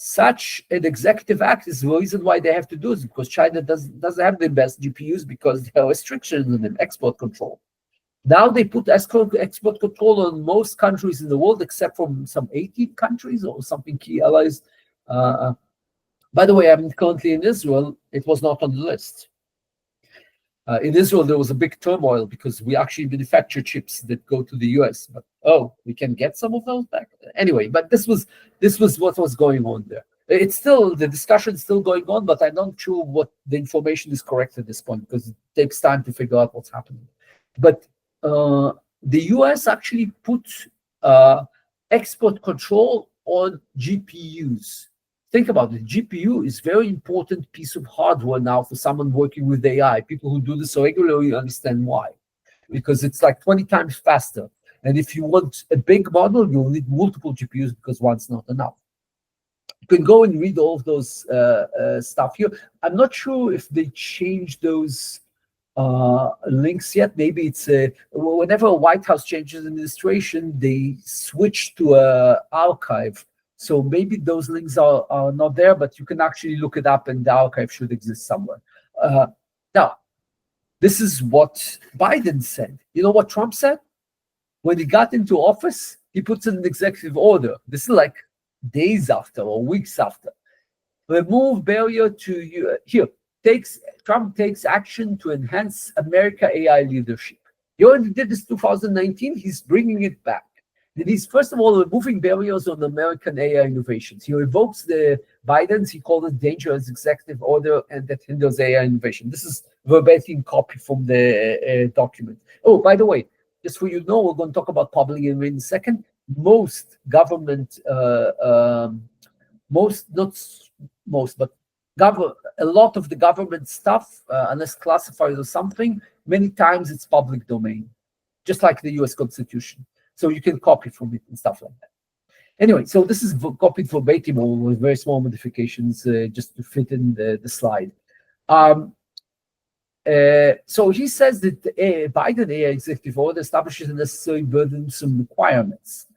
S2: such an executive act is the reason why they have to do it, because China doesn't have the best GPUs because there are restrictions on them, export control. Now they put export control on most countries in the world, except from some 18 countries or something, key allies. By the way, I'm currently in Israel. It was not on the list. In Israel, there was a big turmoil because we actually manufacture chips that go to the US. But we can get some of those back anyway. But this was what was going on there. It's still, the discussion is still going on, but I'm not sure what the information is correct at this point because it takes time to figure out what's happening. But the US actually put export control on GPUs. Think about it. GPU is very important piece of hardware now for someone working with AI. People who do this regularly understand why. Because it's like 20 times faster. And if you want a big model, you'll need multiple GPUs because one's not enough. You can go and read all of those stuff here. I'm not sure if they changed those links yet. Maybe it's whenever a White House changes administration, they switch to an archive. So maybe those links are not there, but you can actually look it up and the archive should exist somewhere. Now, this is what Biden said. You know what Trump said? When he got into office, he puts in an executive order. This is like days after or weeks after. Remove barrier to Trump takes action to enhance America AI leadership. He already did this 2019. He's bringing it back. And he's first of all removing barriers on American AI innovations. He revokes the Biden's, he called it dangerous executive order, and that hinders AI innovation. This is verbatim copy from the document. Oh, by the way, just so you know, we're going to talk about public in a second. Most government, a lot of the government stuff, unless classified or something, many times it's public domain, just like the US Constitution. So you can copy from it and stuff like that. Anyway, so this is copied verbatim or with very small modifications just to fit in the slide. So he says that the Biden AI executive order establishes the necessary burdensome requirements.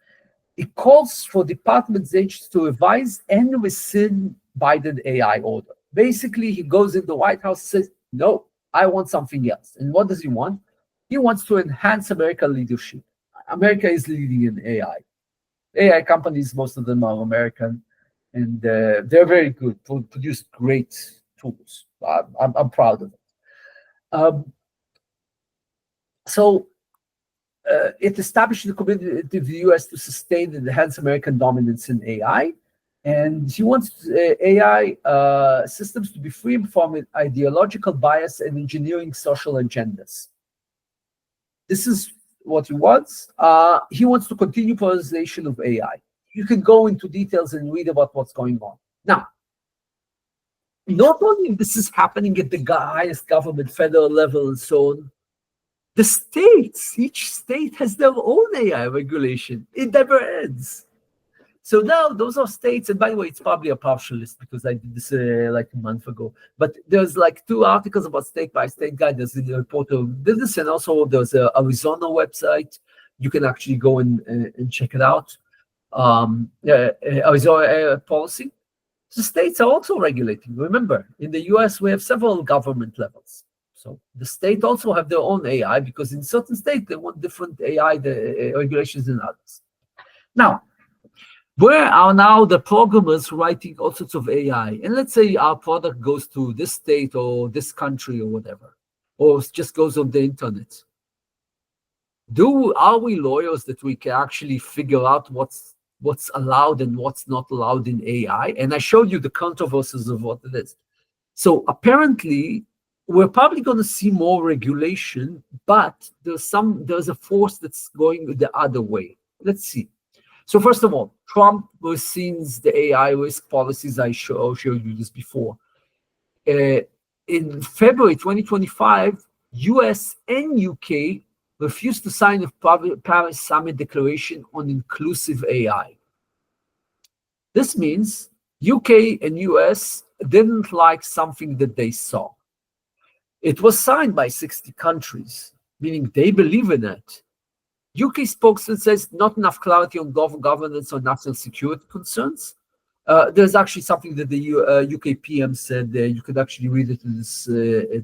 S2: It calls for departments agents to revise and rescind Biden AI order. Basically, he goes in the White House and says, no, I want something else. And what does he want? He wants to enhance American leadership. America is leading in AI. AI companies, most of them are American, and they're very good, produce great tools. I'm proud of it. It established the commitment of the US to sustain and enhance American dominance in AI. And he wants AI systems to be free from ideological bias and engineering social agendas. This is what he wants. He wants to continue polarization of AI. You can go into details and read about what's going on. Now, not only this is happening at the highest government, federal level, and so on, the states, each state has their own AI regulation. It never ends. So now those are states, and by the way, it's probably a partial list because I did this like a month ago. But there's like 2 articles about state by state guide. There's the report of this, and also there's a Arizona website. You can actually go and check it out. Arizona policy. The states are also regulating. Remember, in the US, we have several government levels. So the state also have their own AI because in certain states, they want different AI regulations than others. Now, where are now the programmers writing all sorts of AI? And let's say our product goes to this state or this country or whatever, or just goes on the internet. Are we lawyers that we can actually figure out what's allowed and what's not allowed in AI? And I showed you the controversies of what it is. So apparently, we're probably going to see more regulation, but there's a force that's going the other way. Let's see. So first of all, Trump rescinds the AI risk policies. I showed you this before. In February 2025, US and UK refused to sign the Paris Summit Declaration on Inclusive AI. This means UK and US didn't like something that they saw. It was signed by 60 countries, meaning they believe in it. UK spokesman says not enough clarity on governance or national security concerns. There's actually something that the UK PM said. You could actually read it in this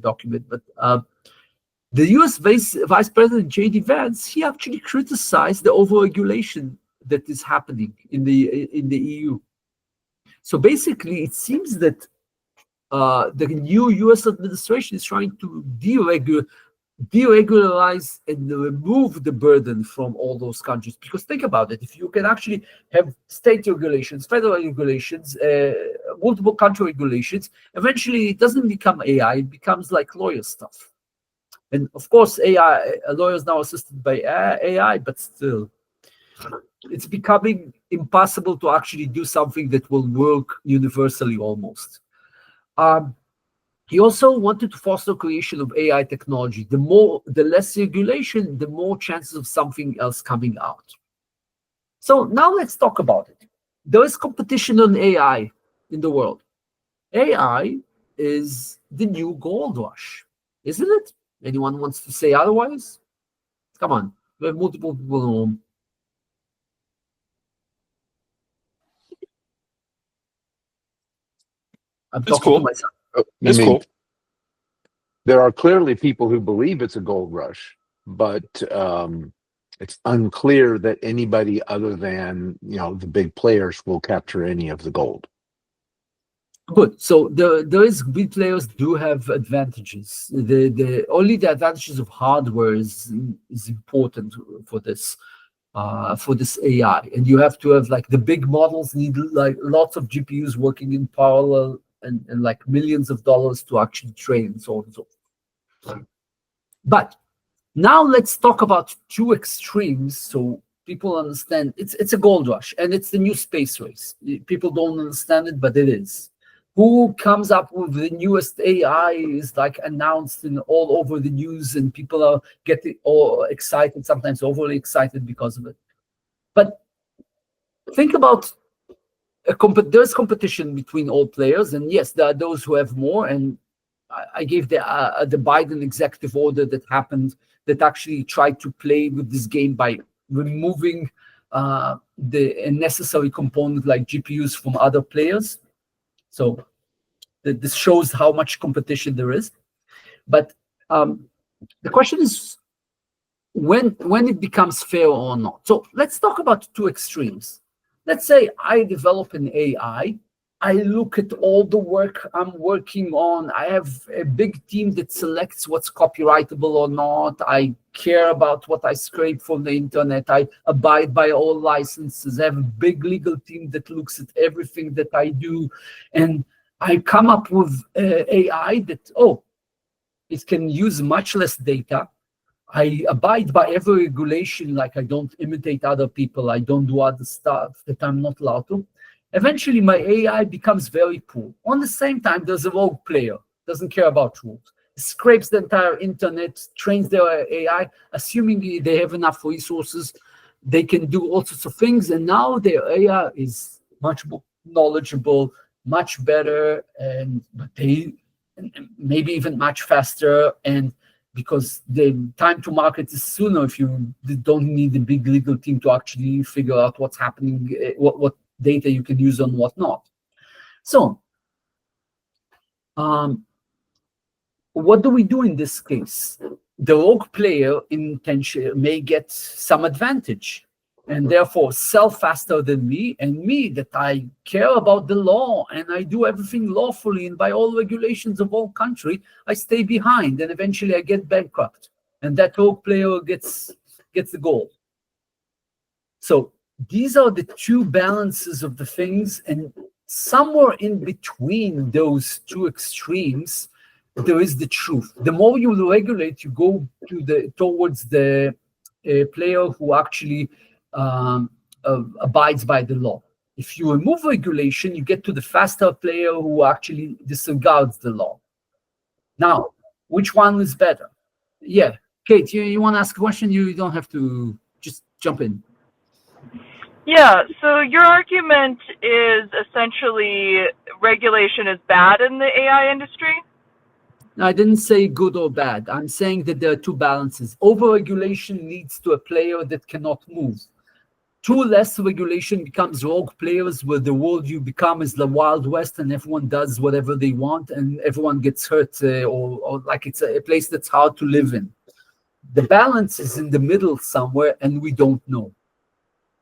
S2: document. But the US Vice President J.D. Vance, he actually criticized the overregulation that is happening in the EU. So basically, it seems that the new U.S. administration is trying to deregularize and remove the burden from all those countries. Because think about it, if you can actually have state regulations, federal regulations, multiple country regulations, eventually it doesn't become AI, it becomes like lawyer stuff. And of course, AI, a lawyer is now assisted by AI, but still, it's becoming impossible to actually do something that will work universally almost. He also wanted to foster creation of AI technology. The less regulation, the more chances of something else coming out. So now let's talk about it. There is competition on AI in the world. AI is the new gold rush, isn't it? Anyone wants to say otherwise? Come on, we have multiple people in the room. I'm
S4: It's
S2: talking
S4: cool.
S2: to myself.
S4: It's cool.
S5: There are clearly people who believe it's a gold rush, but it's unclear that anybody other than the big players will capture any of the gold.
S2: Good. So there is big players do have advantages. Only the advantages of hardware is important for this AI, and you have to have like the big models need like lots of GPUs working in parallel and like millions of dollars to actually train, so on and so forth. But now let's talk about two extremes so people understand. It's a gold rush and it's the new space race. People don't understand it, but it is. Who comes up with the newest AI is like announced in all over the news, and people are getting all excited, sometimes overly excited because of it. But think about there's competition between all players, and yes, there are those who have more. And I gave the Biden executive order that happened that actually tried to play with this game by removing the necessary component like GPUs from other players. So this shows how much competition there is. But the question is when it becomes fair or not. So let's talk about two extremes. Let's say I develop an AI. I look at all the work I'm working on. I have a big team that selects what's copyrightable or not. I care about what I scrape from the internet. I abide by all licenses. I have a big legal team that looks at everything that I do. And I come up with AI that, it can use much less data. I abide by every regulation, like I don't imitate other people. I don't do other stuff that I'm not allowed to. Eventually, my AI becomes very poor. On the same time, there's a rogue player, doesn't care about rules, scrapes the entire internet, trains their AI, assuming they have enough resources, they can do all sorts of things, and now their AI is much more knowledgeable, much better, but they maybe even much faster, and because the time to market is sooner if you don't need a big legal team to actually figure out what's happening, what data you can use and what not. So what do we do in this case? The rogue player intention may get some advantage and therefore sell faster than me, and me that I care about the law and I do everything lawfully and by all regulations of all country, I stay behind and eventually I get bankrupt, and that rogue player gets the gold. So these are the two balances of the things, and somewhere in between those two extremes, there is the truth. The more you regulate, you go towards the player who actually abides by the law. If you remove regulation, you get to the faster player who actually disregards the law. Now, which one is better? Yeah, Kate, you want to ask a question? You don't have to, just jump in.
S6: Yeah, so your argument is essentially regulation is bad in the AI industry?
S2: No, I didn't say good or bad. I'm saying that there are two balances. Over-regulation leads to a player that cannot move. Too less regulation becomes rogue players, where the world you become is the Wild West and everyone does whatever they want and everyone gets hurt, or like it's a place that's hard to live in. The balance is in the middle somewhere, and we don't know.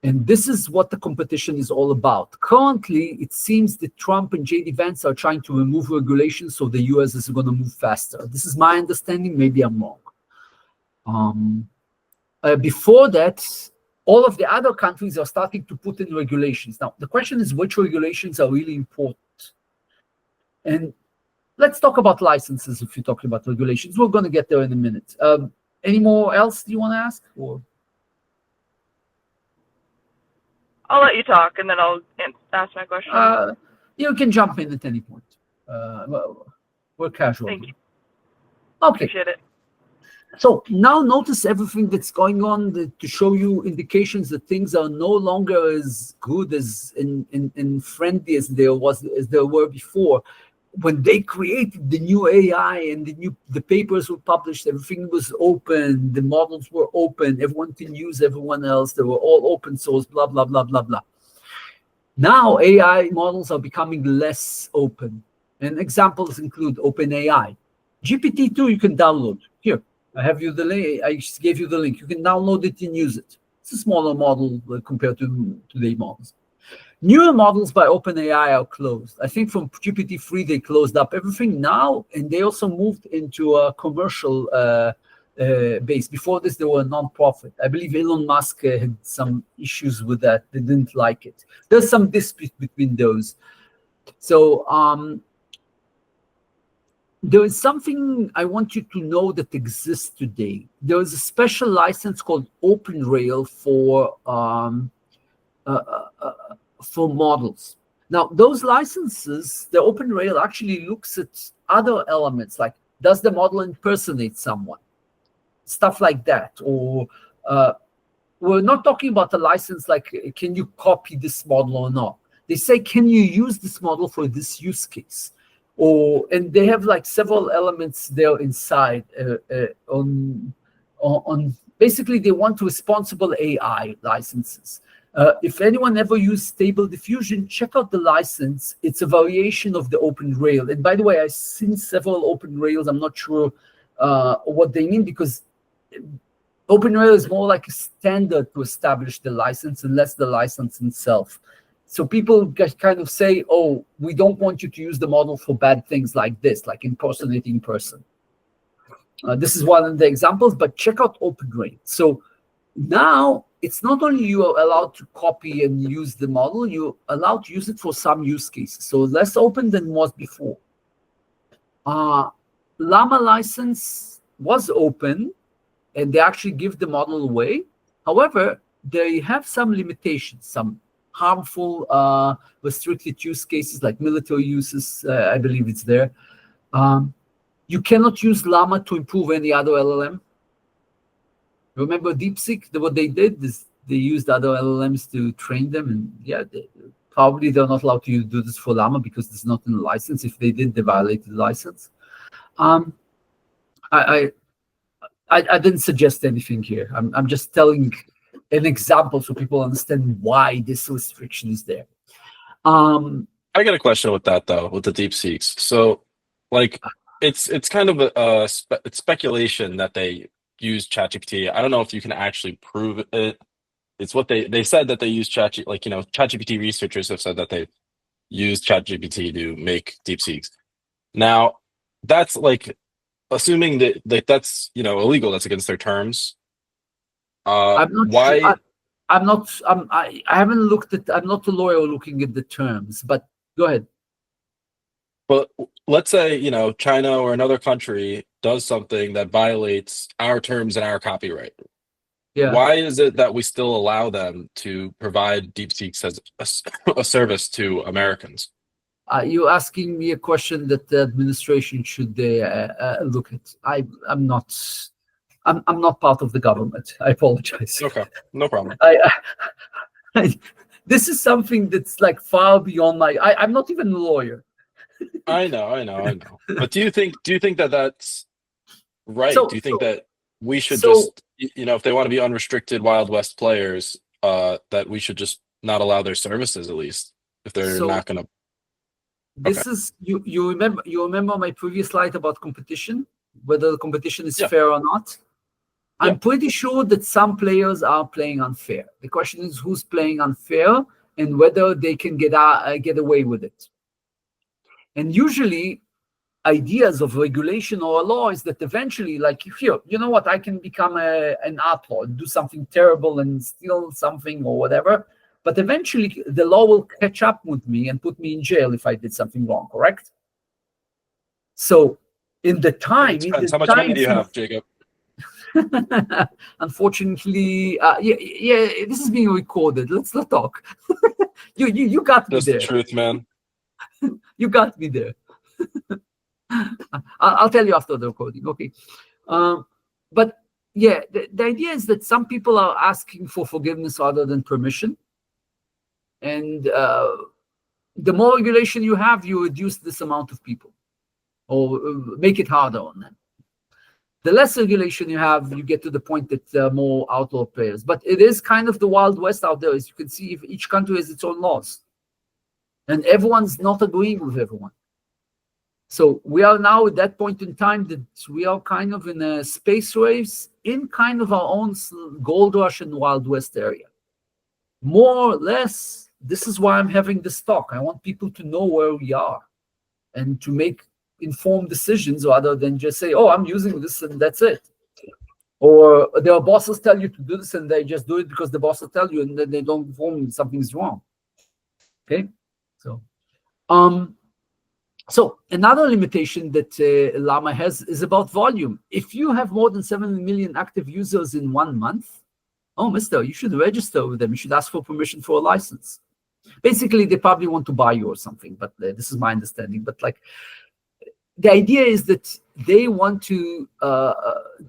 S2: And this is what the competition is all about. Currently, it seems that Trump and JD Vance are trying to remove regulations so the US is going to move faster. This is my understanding. Maybe I'm wrong. Before that, all of the other countries are starting to put in regulations. Now, the question is which regulations are really important. And let's talk about licenses if you're talking about regulations. We're going to get there in a minute. Any more else do you want to ask? Or?
S6: I'll let you talk, and then I'll ask my question.
S2: You can jump in at any point. We're casual.
S6: Thank you.
S2: Okay.
S6: Appreciate it.
S2: So now notice everything that's going on to show you indications that things are no longer as good as and friendly as there were before. When they created the new AI and the papers were published, everything was open, the models were open, everyone can use everyone else, they were all open source, blah, blah, blah, blah, blah. Now AI models are becoming less open. And examples include OpenAI. GPT-2 you can download. Here, I have you the link. I just gave you the link. You can download it and use it. It's a smaller model compared to today's models. Newer models by OpenAI are closed. I think from GPT-3 they closed up everything now, and they also moved into a commercial base. Before this, they were a non-profit. I believe Elon Musk had some issues with that. They didn't like it. There's some dispute between those. So there is something I want you to know that exists today. There is a special license called OpenRail for models. Now, those licenses, the OpenRail actually looks at other elements, like does the model impersonate someone? Stuff like that. Or we're not talking about a license like, can you copy this model or not? They say, can you use this model for this use case? And they have like several elements there inside on basically they want responsible AI licenses. If anyone ever used Stable Diffusion, check out the license. It's a variation of the OpenRail. And by the way, I've seen several OpenRails. I'm not sure what they mean, because OpenRail is more like a standard to establish the license and less the license itself. So people kind of say, oh, we don't want you to use the model for bad things like this, like impersonating person. This is one of the examples, but check out OpenRail. So now it's not only you are allowed to copy and use the model, you're allowed to use it for some use cases. So less open than was before. Llama license was open, and they actually give the model away. However, they have some limitations, some harmful restricted use cases like military uses. I believe it's there. You cannot use Llama to improve any other LLM. Remember DeepSeek? What they did is they used other LLMs to train them, and yeah, probably they're not allowed to do this for Llama because it's not in the license. If they did, they violated the license. I didn't suggest anything here. I'm just telling an example so people understand why this restriction is there.
S4: I got a question with that though, with the DeepSeeks. So, like, it's kind of it's speculation that they use ChatGPT. I don't know if you can actually prove it. It's what they said that they use ChatGPT. Like, ChatGPT researchers have said that they use ChatGPT to make DeepSeeks. Now, that's like assuming that that's illegal. That's against their terms.
S2: I'm not
S4: why?
S2: Sure. I haven't looked at. I'm not a lawyer looking at the terms, but go ahead.
S4: But let's say China or another country does something that violates our terms and our copyright.
S2: Yeah.
S4: Why is it that we still allow them to provide DeepSeeks as a service to Americans?
S2: You're asking me a question that the administration should look at. I'm not part of the government. I apologize.
S4: Okay, no problem.
S2: This is something that's like far beyond my. I'm not even a lawyer.
S4: I know. But do you think that that's right? Do you think that we should just, if they want to be unrestricted Wild West players, that we should just not allow their services, at least if they're not going to?
S2: This is you remember my previous slide about competition, whether the competition is fair or not. I'm pretty sure that some players are playing unfair. The question is who's playing unfair and whether they can get away with it. And usually, ideas of regulation or a law is that eventually, like here, you know what, I can become an outlaw, do something terrible and steal something or whatever, but eventually the law will catch up with me and put me in jail if I did something wrong, correct? So in the time...
S4: How much money do you have, Jacob?
S2: Unfortunately, yeah, this is being recorded. Let's not talk. You got me
S4: Just
S2: there.
S4: the truth, man.
S2: You got me there. I'll tell you after the recording. Okay. But yeah, the idea is that some people are asking for forgiveness rather than permission. And the more regulation you have, you reduce this amount of people or make it harder on them. The less regulation you have, you get to the point that more outlaw players. But it is kind of the Wild West out there. As you can see, if each country has its own laws. And everyone's not agreeing with everyone. So we are now at that point in time that we are kind of in a space race in kind of our own gold rush and Wild West area. More or less, this is why I'm having this talk. I want people to know where we are and to make informed decisions rather than just say, oh, I'm using this and that's it. Or their bosses tell you to do this and they just do it because the bosses tell you and then they don't inform you something's wrong. Okay? So another limitation that Llama has is about volume. If you have more than 7 million active users in 1 month, oh, mister, you should register with them. You should ask for permission for a license. Basically, they probably want to buy you or something, but this is my understanding. But like, the idea is that they want to,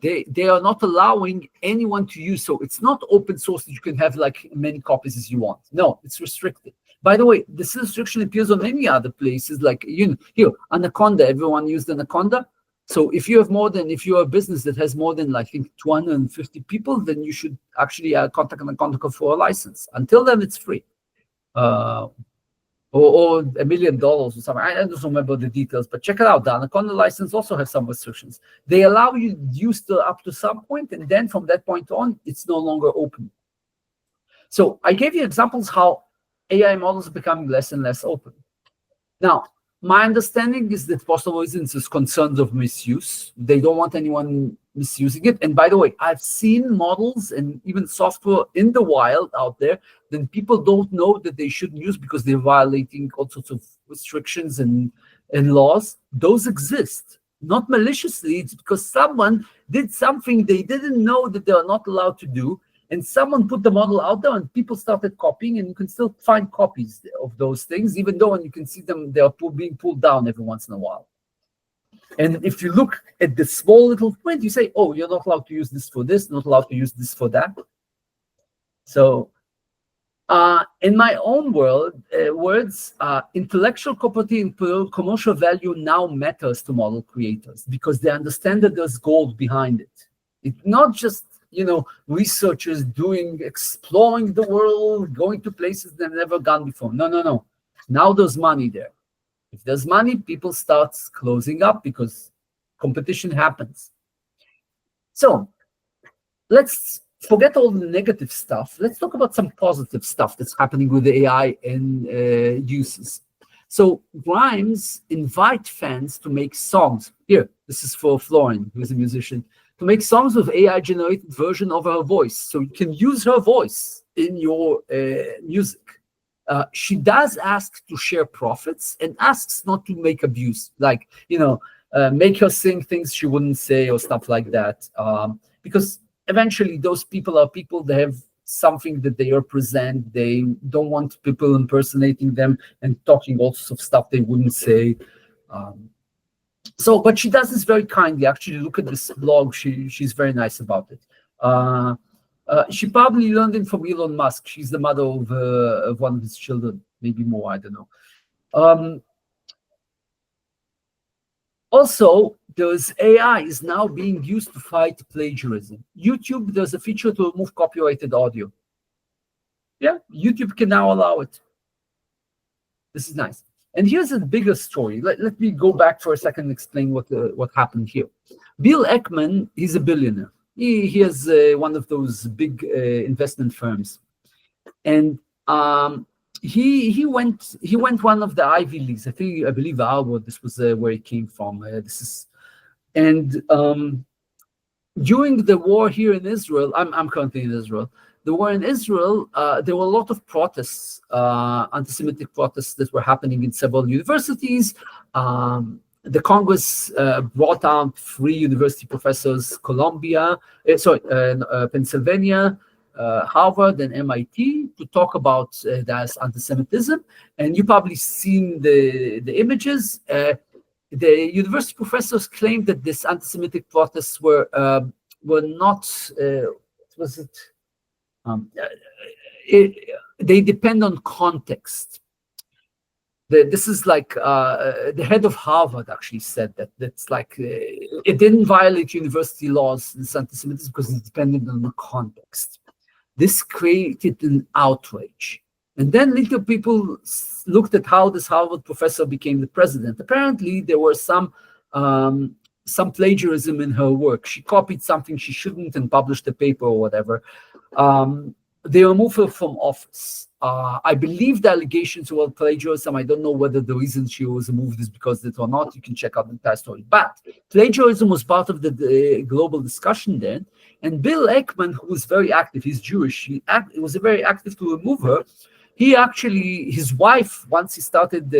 S2: they are not allowing anyone to use. So it's not open source that you can have like many copies as you want. No, it's restricted. By the way, this restriction appears on many other places, like here, Anaconda. Everyone used Anaconda. So if you are a business that has more than, I think, 250 people, then you should actually contact Anaconda for a license. Until then, it's free. Or $1 million or something. I don't remember the details, but check it out. The Anaconda license also has some restrictions. They allow you to use up to some point, and then from that point on, it's no longer open. So I gave you examples how AI models are becoming less and less open. Now, my understanding is that for some reasons is concerns of misuse. They don't want anyone misusing it. And by the way, I've seen models and even software in the wild out there that people don't know that they shouldn't use because they're violating all sorts of restrictions and laws. Those exist. Not maliciously, it's because someone did something they didn't know that they are not allowed to do. And someone put the model out there and people started copying, and you can still find copies of those things, even though you can see them, they are being pulled down every once in a while. And if you look at the small little print, you say, oh, you're not allowed to use this for this, not allowed to use this for that. So in my own words, intellectual property and commercial value now matters to model creators because they understand that there's gold behind it. It's not just researchers exploring the world, going to places they've never gone before. No. Now there's money there. If there's money, people start closing up because competition happens. So let's forget all the negative stuff. Let's talk about some positive stuff that's happening with the AI and uses. So Grimes invite fans to make songs. Here, this is for Florin, who's a musician, to make songs with AI-generated version of her voice. So you can use her voice in your music. She does ask to share profits and asks not to make abuse, like, make her sing things she wouldn't say or stuff like that. Because eventually those people are people that have something that they represent. They don't want people impersonating them and talking all sorts of stuff they wouldn't say. But she does this very kindly. Actually, look at this blog. She's very nice about it. She probably learned it from Elon Musk. She's the mother of one of his children, maybe more, I don't know. Also, there's AI is now being used to fight plagiarism. YouTube, there's a feature to remove copyrighted audio. Yeah, YouTube can now allow it. This is nice. And here's a bigger story. Let me go back for a second and explain what happened here. Bill Ackman, he's a billionaire. He has one of those big investment firms, and he went one of the Ivy Leagues. I believe Harvard. This was where he came from. During the war here in Israel, I'm currently in Israel. The war in Israel, there were a lot of protests, anti-Semitic protests that were happening in several universities. The Congress brought out 3 university professors, Pennsylvania, Harvard, and MIT, to talk about that anti-Semitism. And you probably seen the images. The university professors claimed that these anti-Semitic protests were not. Was it? They depend on context. This is like the head of Harvard actually said that's like it didn't violate university laws, this anti-Semitism, because it depended on the context. This created an outrage. And then little people looked at how this Harvard professor became the president. Apparently, there were some plagiarism in her work. She copied something she shouldn't and published a paper or whatever. They removed her from office. I believe the allegations were plagiarism. I don't know whether the reason she was removed is because of it or not. You can check out the entire story. But plagiarism was part of the global discussion then. And Bill Ekman, who was very active, he's Jewish, he was very active to remove her. He actually, his wife, once he started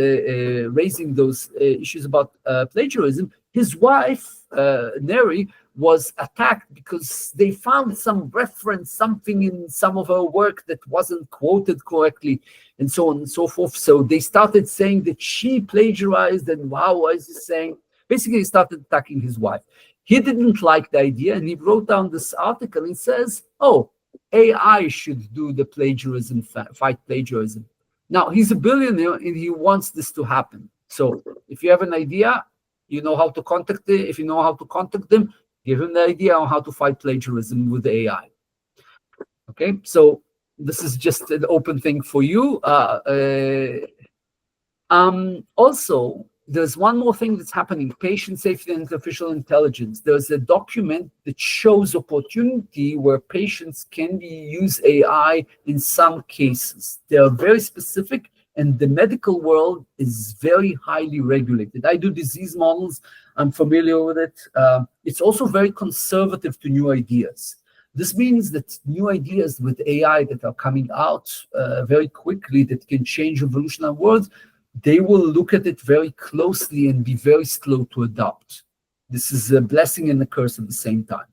S2: raising those issues about plagiarism, his wife, Neri, was attacked because they found some reference, something in some of her work that wasn't quoted correctly, and so on and so forth. So they started saying that she plagiarized, and wow, what is he saying? Basically, he started attacking his wife. He didn't like the idea, and he wrote down this article and says, oh, AI should do the plagiarism, fight plagiarism. Now, he's a billionaire and he wants this to happen. So if you have an idea, you know how to contact them. If you know how to contact them, give him the idea on how to fight plagiarism with AI. Okay, so this is just an open thing for you. Also, there's one more thing that's happening, patient safety and artificial intelligence. There's a document that shows opportunity where patients can use AI in some cases. They are very specific, and the medical world is very highly regulated. I do disease models. I'm familiar with it. It's also very conservative to new ideas. This means that new ideas with AI that are coming out very quickly that can change evolutionary worlds, they will look at it very closely and be very slow to adopt. This is a blessing and a curse at the same time.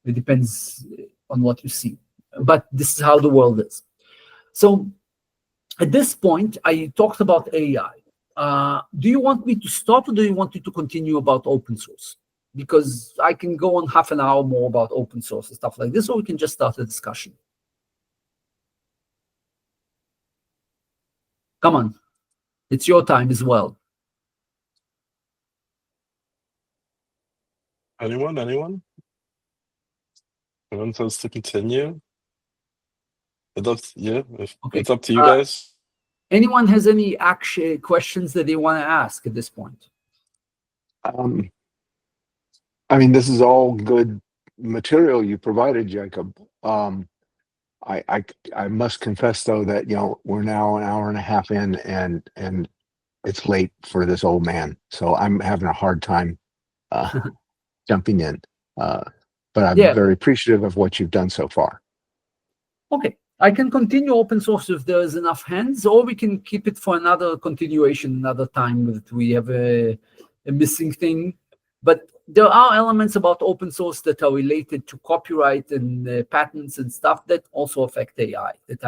S2: It depends on what you see. But this is how the world is. So at this point, I talked about AI. Do you want me to stop, or do you want me to continue about open source? Because I can go on half an hour more about open source and stuff like this, or we can just start a discussion. Come on. It's your time as well.
S4: Anyone? Anyone says to continue? It's up to you.
S2: Okay.
S4: It's up to you guys.
S2: Anyone has any questions that they want to ask at this point?
S5: I mean, this is all good material you provided, Jacob. I must confess though that we're now an hour and a half in, and it's late for this old man, so I'm having a hard time jumping in. But I'm very appreciative of what you've done so far.
S2: Okay, I can continue open source if there's enough hands, or we can keep it for another continuation, another time that we have a missing thing. But there are elements about open source that are related to copyright and patents and stuff that also affect AI that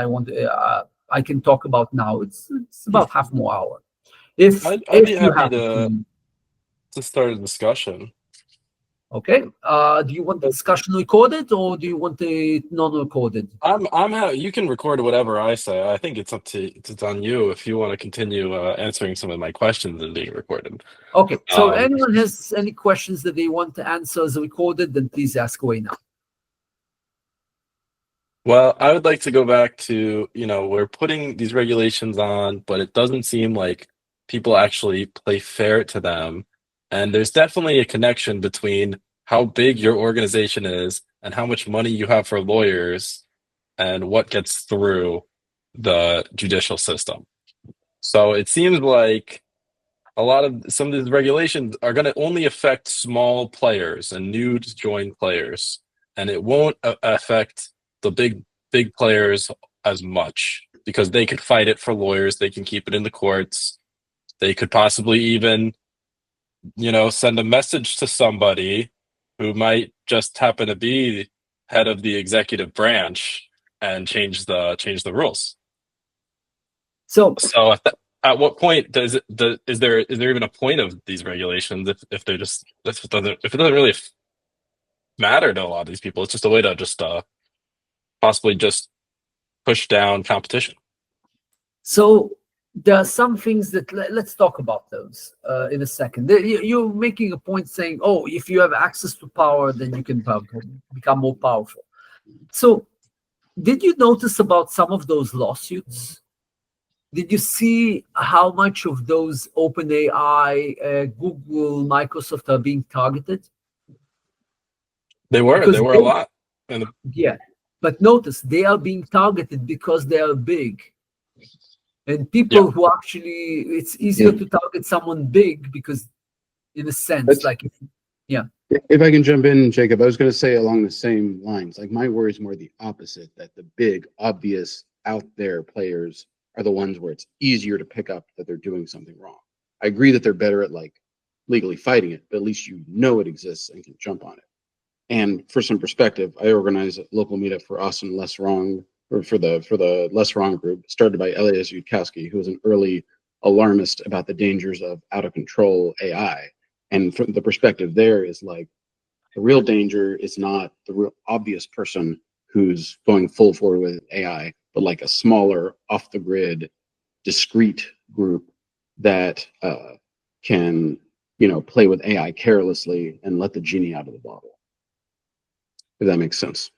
S2: I can talk about now. It's about half more hour.
S4: I'd be happy to start a discussion.
S2: Okay. Do you want the discussion recorded, or do you want it non-recorded?
S4: You can record whatever I say. I think it's on you if you want to continue answering some of my questions and being recorded.
S2: Okay. So anyone has any questions that they want to answer as recorded, then please ask away now.
S4: Well, I would like to go back to, we're putting these regulations on, but it doesn't seem like people actually play fair to them. And there's definitely a connection between how big your organization is and how much money you have for lawyers and what gets through the judicial system. So it seems like some of these regulations are going to only affect small players and new to join players, and it won't affect the big players as much because they could fight it for lawyers. They can keep it in the courts. They could possibly even, send a message to somebody who might just happen to be head of the executive branch and change the rules.
S2: So
S4: So at what point is there even a point of these regulations if they're just if it doesn't really matter to a lot of these people? It's just a way to just possibly just push down competition.
S2: So there are some things that let's talk about those in a second. You're making a point saying, oh, if you have access to power, then you can become more powerful. So did you notice about some of those lawsuits? Did you see how much of those OpenAI, Google, Microsoft are being targeted?
S4: There were a lot.
S2: Yeah, but notice they are being targeted because they are big. And people who actually, it's easier to target someone big because, in a sense,
S3: If I can jump in, Jacob, I was going to say along the same lines. Like my worry is more the opposite, that the big, obvious, out there players are the ones where it's easier to pick up that they're doing something wrong. I agree that they're better at like legally fighting it, but at least it exists and can jump on it. And for some perspective, I organize a local meetup for Austin Less Wrong, or for the Less Wrong group, started by Elias Yudkowsky, who was an early alarmist about the dangers of out of control AI. And from the perspective there is like, the real danger is not the real obvious person who's going full forward with AI, but like a smaller, off the grid, discrete group that can, play with AI carelessly and let the genie out of the bottle. If that makes sense.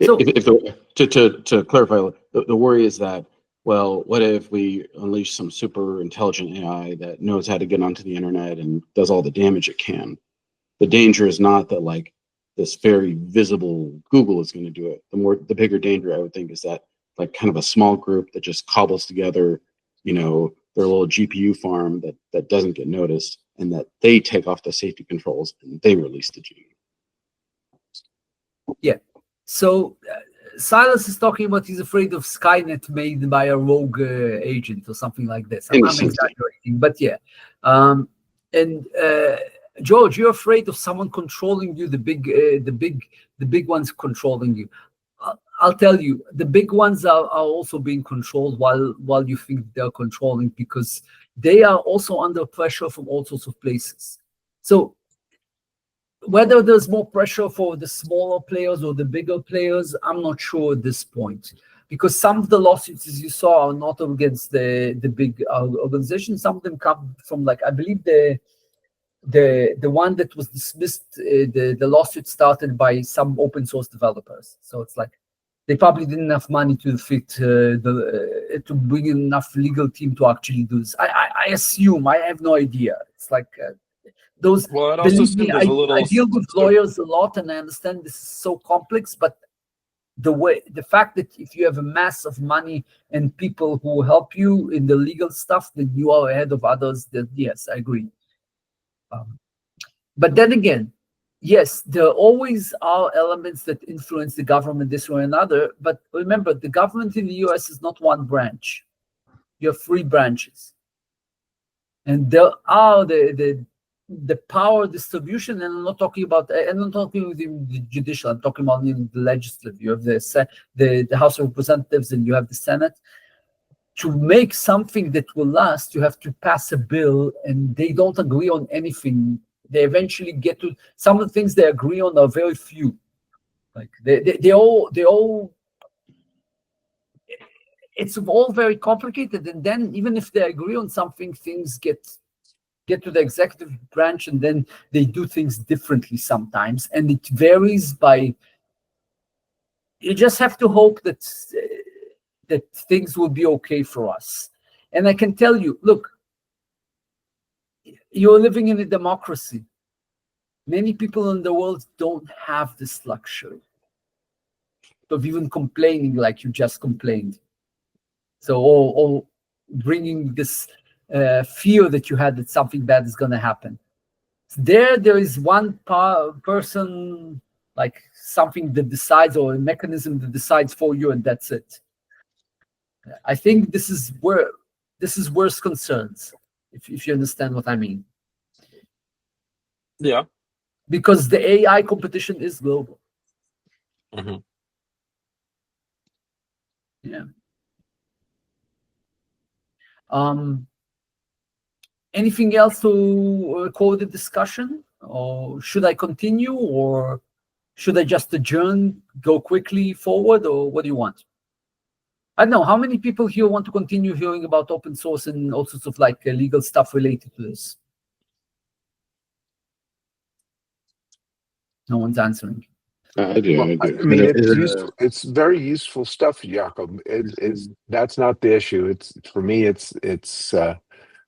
S2: So,
S3: to clarify, the worry is that, well, what if we unleash some super intelligent AI that knows how to get onto the internet and does all the damage it can? The danger is not that like this very visible Google is going to do it. The bigger danger, I would think, is that like kind of a small group that just cobbles together, their little GPU farm that doesn't get noticed, and that they take off the safety controls and they release the genie.
S2: Yeah. So Silas is talking about he's afraid of Skynet made by a rogue agent or something like this. I'm exaggerating, but yeah. And George, you're afraid of someone controlling you, the big ones controlling you. I'll tell you, the big ones are also being controlled while you think they're controlling, because they are also under pressure from all sorts of places. So whether there's more pressure for the smaller players or the bigger players, I'm not sure at this point, because some of the lawsuits, as you saw, are not against the big organizations. Some of them come from, like, I believe the one that was dismissed, the lawsuit started by some open source developers. So it's like they probably didn't have money to fit to bring in enough legal team to actually do this. I assume, I have no idea. It's like those.
S4: Well, it also
S2: Believe me,
S4: seems a little.
S2: I deal with lawyers a lot, and I understand this is so complex. But the fact that if you have a mass of money and people who help you in the legal stuff, then you are ahead of others. Then yes, I agree. But then again, yes, there always are elements that influence the government this way or another. But remember, the government in the US is not one branch. You have 3 branches. And there are the power distribution, and I'm not talking about the judicial, I'm talking about the legislative. You have the House of Representatives and you have the Senate. To make something that will last, you have to pass a bill, and they don't agree on anything. They eventually get to some of the things they agree on are very few. Like they all. It's all very complicated, and then even if they agree on something, things get to the executive branch, and then they do things differently sometimes, and it varies by. You just have to hope that things will be okay for us. And I can tell you, look, you're living in a democracy. Many people in the world don't have this luxury of even complaining like you just complained. So, or bringing this fear that you had that something bad is going to happen. There is one person, like something that decides, or a mechanism that decides for you, and that's it. I think this is worse concerns, if you understand what I mean.
S4: Yeah.
S2: Because the AI competition is global.
S4: Mm-hmm.
S2: Yeah. Anything else to call the discussion, or should I continue, or should I just adjourn, go quickly forward, or what do you want? I don't know. How many people here want to continue hearing about open source and all sorts of like legal stuff related to this? No one's answering.
S3: I do.
S5: Well,
S3: I
S5: I
S3: do.
S5: mean,
S3: Is
S5: it's
S3: it
S5: useful. It's very useful stuff, Jacob. That's not the issue. It's for me.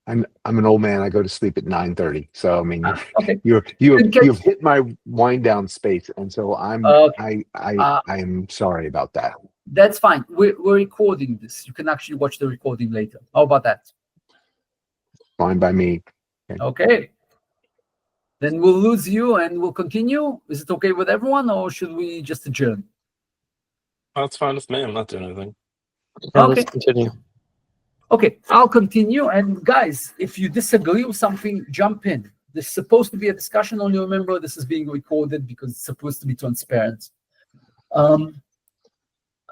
S5: I'm an old man. I go to sleep at 9:30. So I mean,
S2: Okay.
S5: you've hit my wind down space, and so
S2: Okay.
S5: I'm sorry about that.
S2: That's fine. We're recording this. You can actually watch the recording later. How about that?
S5: Fine by me.
S2: Okay. Then we'll lose you and we'll continue. Is it okay with everyone, or should we just adjourn?
S4: That's fine with me. I'm not doing anything.
S7: Yeah,
S2: Okay.
S7: let's continue.
S2: Okay, I'll continue. And guys, if you disagree with something, jump in. This is supposed to be a discussion. Only remember, this is being recorded because it's supposed to be transparent.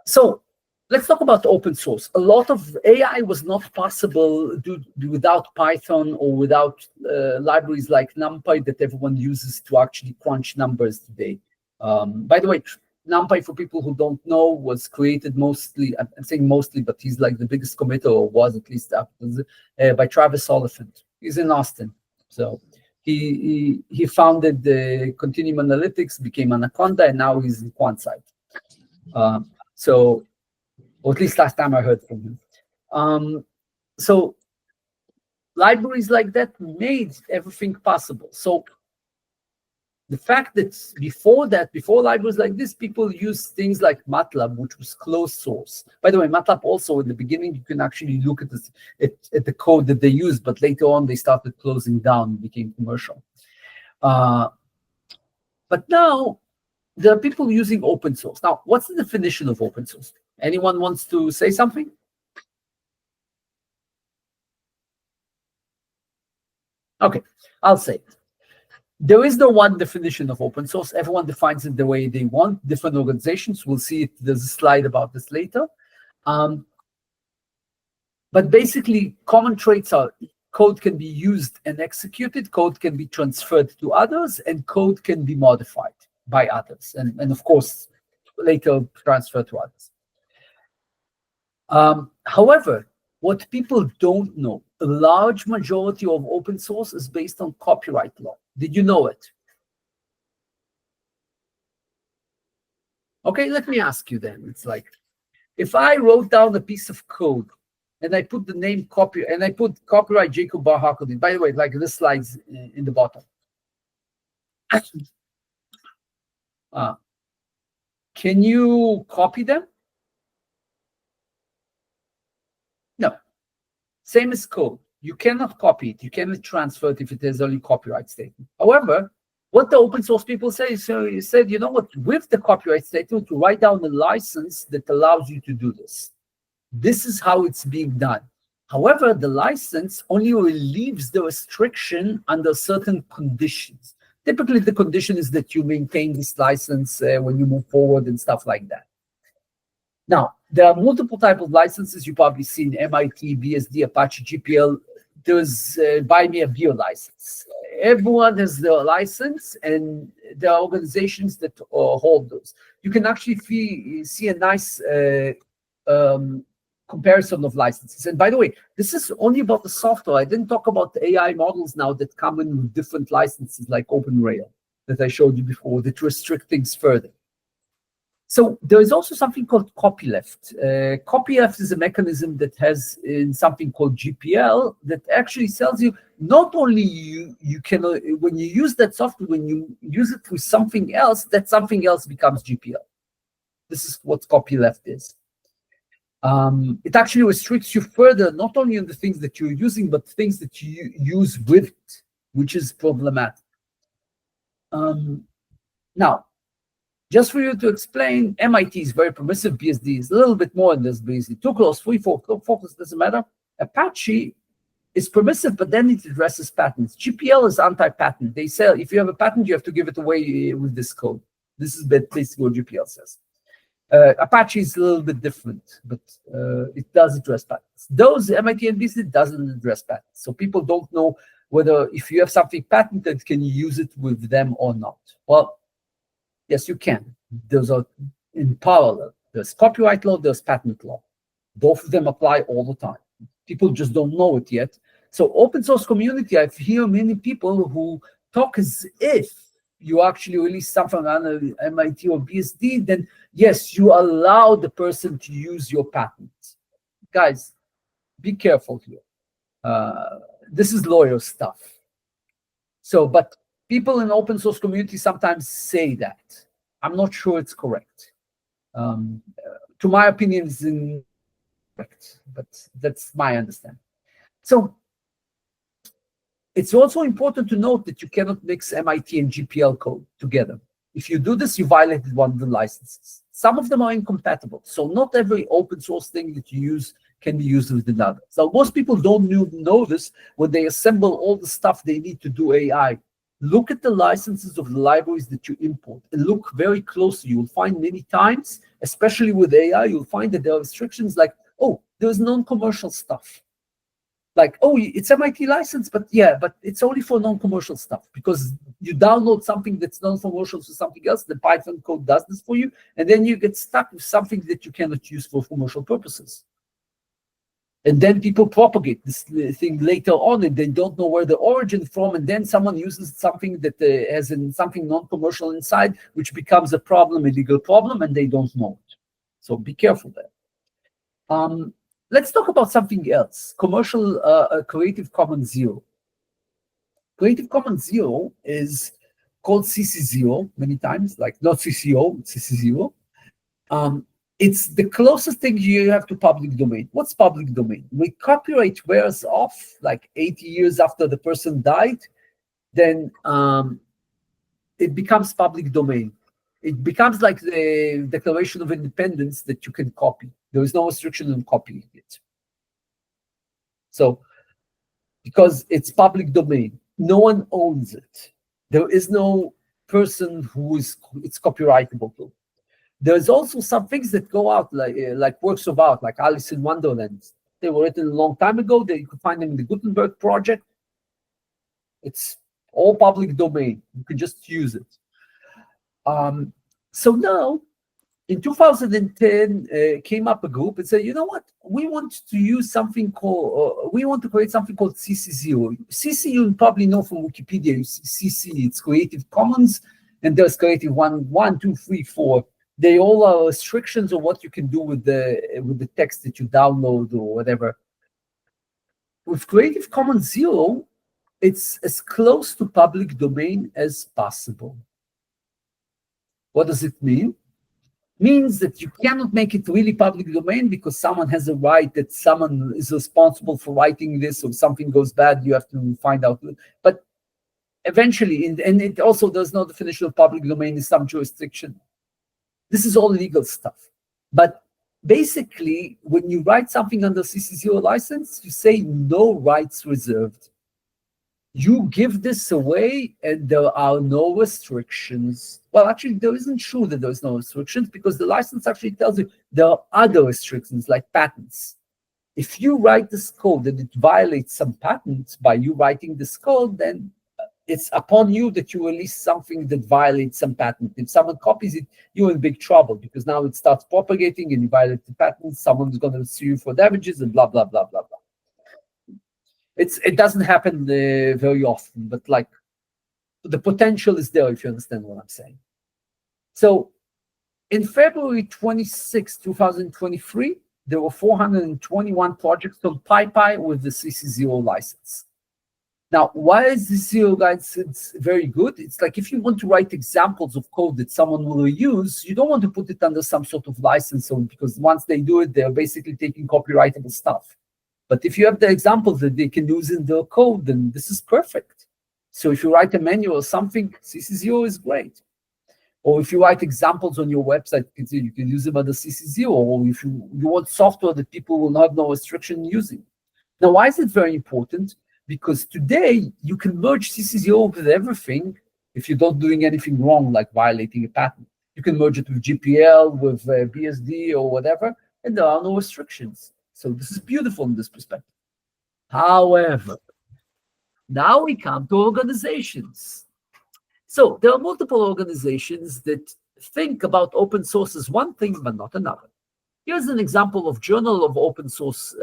S2: So let's talk about open source. A lot of AI was not possible without Python or without libraries like NumPy that everyone uses to actually crunch numbers today. By the way, NumPy, for people who don't know, was created mostly, I'm saying mostly, but he's like the biggest committer, or was at least, by Travis Oliphant. He's in Austin. So he founded the Continuum Analytics, became Anaconda, and now he's in QuantSight. So, or at least last time I heard from him. So libraries like that made everything possible. So the fact that before libraries like this, people used things like MATLAB, which was closed source. By the way, MATLAB also in the beginning, you can actually look at this, at the code that they used, but later on they started closing down and became commercial. But now there are people using open source. Now, what's the definition of open source? Anyone wants to say something? Okay, I'll say it. There is no one definition of open source. Everyone defines it the way they want. Different organizations, we'll see it. There's a slide about this later. But basically, common traits are code can be used and executed, code can be transferred to others, and code can be modified by others, and of course, later transferred to others. However, what people don't know, a large majority of open source is based on copyright law. Did you know it? Okay, let me ask you then. It's like, if I wrote down a piece of code and I put the name and I put copyright Jacob Barhak on it, by the way, like this slide's in the bottom. Can you copy them? No. Same as code. You cannot copy it. You cannot transfer it if it has only copyright statement. However, what the open source people say is, you said, you know what, with the copyright statement, to write down a license that allows you to do this. This is how it's being done. However, the license only relieves the restriction under certain conditions. Typically, the condition is that you maintain this license when you move forward and stuff like that. Now, there are multiple types of licenses. You've probably seen MIT, BSD, Apache, GPL. There's Buy Me a Beer license. Everyone has their license, and there are organizations that hold those. You can actually see a nice comparison of licenses. And by the way, this is only about the software. I didn't talk about the AI models now that come in with different licenses like OpenRail that I showed you before that restrict things further. So there is also something called copyleft. Copyleft is a mechanism that has in something called GPL that actually tells you not only you can when you use that software, when you use it with something else, that something else becomes GPL. This is what copyleft is. It actually restricts you further, not only on the things that you're using, but things that you use with it, which is problematic. Now, just for you to explain, MIT is very permissive, BSD is a little bit more than this BSD. Too close, free focus, doesn't matter. Apache is permissive, but then it addresses patents. GPL is anti-patent. They say if you have a patent, you have to give it away with this code. This is basically what GPL says. Apache is a little bit different, but it does address patents. Those MIT and BSD doesn't address patents. So people don't know whether if you have something patented, can you use it with them or not? Well, yes, you can. Those are in parallel. There's copyright law, there's patent law. Both of them apply all the time. People just don't know it yet. So open source community, I hear many people who talk as if you actually release something on MIT or BSD, then yes, you allow the person to use your patent. Guys, be careful here. This is lawyer stuff. So, but people in open source community sometimes say that. I'm not sure it's correct. To my opinion, it's incorrect, but that's my understanding. So it's also important to note that you cannot mix MIT and GPL code together. If you do this, you violated one of the licenses. Some of them are incompatible. So not every open source thing that you use can be used with another. So most people don't know this when they assemble all the stuff they need to do AI. Look at the licenses of the libraries that you import and look very closely. You'll find many times, especially with AI, you'll find that there are restrictions like, oh, there's non-commercial stuff. Like, oh, it's MIT license, but yeah, but it's only for non-commercial stuff because you download something that's non-commercial to something else, the Python code does this for you, and then you get stuck with something that you cannot use for commercial purposes. And then people propagate this thing later on, and they don't know where the origin from, and then someone uses something that has something non-commercial inside, which becomes a problem, a legal problem, and they don't know it. So be careful there. Let's talk about something else, commercial Creative Commons Zero. Creative Commons Zero is called CC0 many times, like not CC0, CC0. It's the closest thing you have to public domain. What's public domain? When copyright wears off, like 80 years after the person died, then it becomes public domain. It becomes like the Declaration of Independence that you can copy. There is no restriction on copying it. So, because it's public domain, no one owns it. There is no person who it's copyrightable to. There's also some things that go out, like works of art, like Alice in Wonderland. They were written a long time ago. You could find them in the Gutenberg project. It's all public domain. You can just use it. So now, in 2010, came up a group and said, you know what? We want to use something called, we want to create something called CC0. CC, you probably know from Wikipedia. CC, it's Creative Commons, and there's Creative 1, 2, 3, 4. They all are restrictions on what you can do with the text that you download or whatever. With Creative Commons Zero, it's as close to public domain as possible. What does it mean? Means that you cannot make it really public domain because someone has a right that someone is responsible for writing this, or something goes bad, you have to find out. But eventually, and it also does no definition of public domain in some jurisdiction. This is all legal stuff. But basically, when you write something under CC0 license, you say no rights reserved. You give this away and there are no restrictions. Well, actually, there isn't true that there's no restrictions because the license actually tells you there are other restrictions like patents. If you write this code and it violates some patents by you writing this code, then it's upon you that you release something that violates some patent. If someone copies it, you're in big trouble because now it starts propagating and you violate the patent. Someone's going to sue you for damages and blah, blah, blah, blah, blah. It doesn't happen very often, but like the potential is there if you understand what I'm saying. So In February 26, 2023, there were 421 projects on PyPy with the CC0 license. Now, why is the zero license very good? It's like if you want to write examples of code that someone will use, you don't want to put it under some sort of license, because once they do it, they're basically taking copyrightable stuff. But if you have the examples that they can use in their code, then this is perfect. So if you write a manual or something, CC0 is great. Or if you write examples on your website, you can use them under CC0. Or if you want software that people will have no restriction in using. Now, why is it very important? Because today you can merge CC0 with everything if you're not doing anything wrong, like violating a patent. You can merge it with GPL, with BSD or whatever, and there are no restrictions. So this is beautiful in this perspective. However, now we come to organizations. So there are multiple organizations that think about open source as one thing, but not another. Here's an example of Journal of Open Source.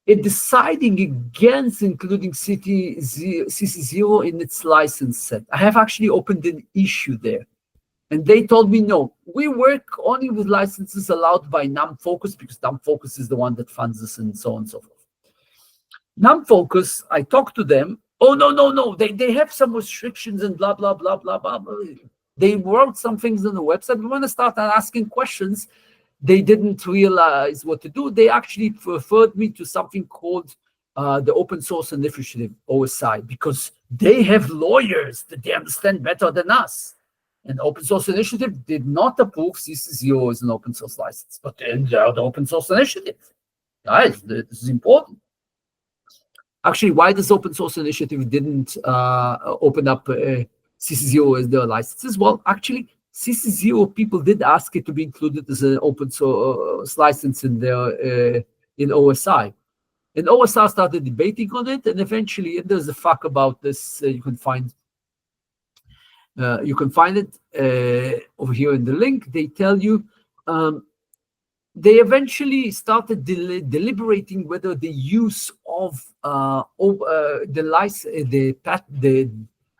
S2: It deciding against including CC0 in its license set. I have actually opened an issue there. And they told me, no, we work only with licenses allowed by NumFocus, because NumFocus is the one that funds us and so on and so forth. NumFocus, I talked to them. Oh, no. They have some restrictions and blah, blah, blah, blah, blah. They wrote some things on the website. We want to start asking questions. They didn't realize what to do. They actually referred me to something called the Open Source Initiative, OSI, because they have lawyers that they understand better than us. And Open Source Initiative did not approve CC0 as an open source license, but then they are the Open Source Initiative. Guys, this is important. Actually, why does Open Source Initiative didn't open up CC0 as their licenses? Well, actually, CC0 people did ask it to be included as an open source license in their in OSI. And OSI started debating on it, and eventually, and there's a fact about this, you can find it over here in the link. They tell you they eventually started deliberating whether the use of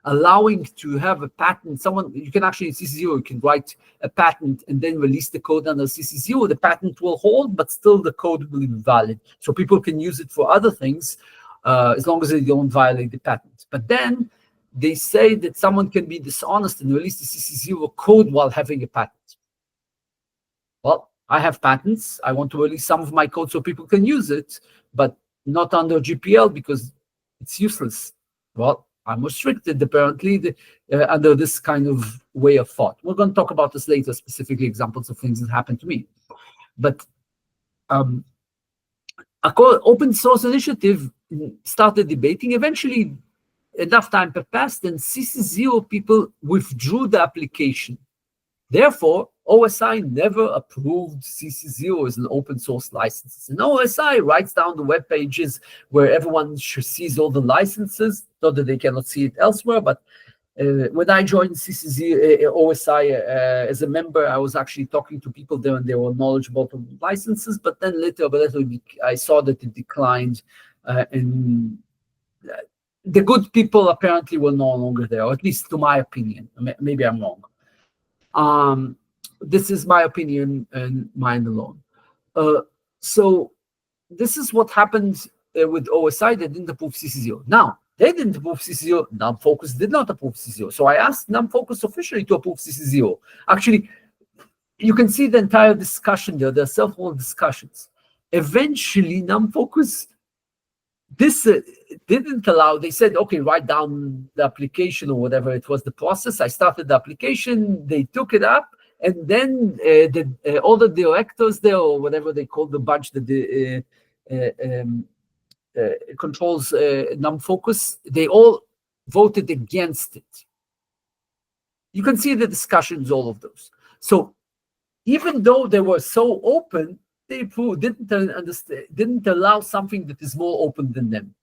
S2: allowing to have a patent. You can actually, in CC0, you can write a patent and then release the code under CC0. The patent will hold, but still the code will be valid. So people can use it for other things as long as they don't violate the patent. But then they say that someone can be dishonest and release the CC0 code while having a patent. Well, I have patents. I want to release some of my code so people can use it, but not under GPL because it's useless. Well, I'm restricted, apparently, under this kind of way of thought. We're going to talk about this later, specifically examples of things that happened to me. But Open Source Initiative started debating. Eventually, enough time passed, and CC0 people withdrew the application. Therefore, OSI never approved CC0 as an open source license. And OSI writes down the web pages where everyone sees all the licenses, so that they cannot see it elsewhere. But when I joined OSI as a member, I was actually talking to people there, and they were knowledgeable about licenses. But then later I saw that it declined, and the good people apparently were no longer there, or at least to my opinion. Maybe I'm wrong. This is my opinion and mine alone. So this is what happened with OSI. They didn't approve CC0. Now, they didn't approve CC0. NumFocus did not approve CC0. So I asked NumFocus officially to approve CC0. Actually, you can see the entire discussion there. There are several discussions. Eventually, NumFocus didn't allow. They said, okay, write down the application or whatever it was, the process. I started the application. They took it up. And then all the directors there, or whatever they call the bunch that controls NumFocus, they all voted against it. You can see the discussions, all of those. So even though they were so open, they didn't allow something that is more open than them,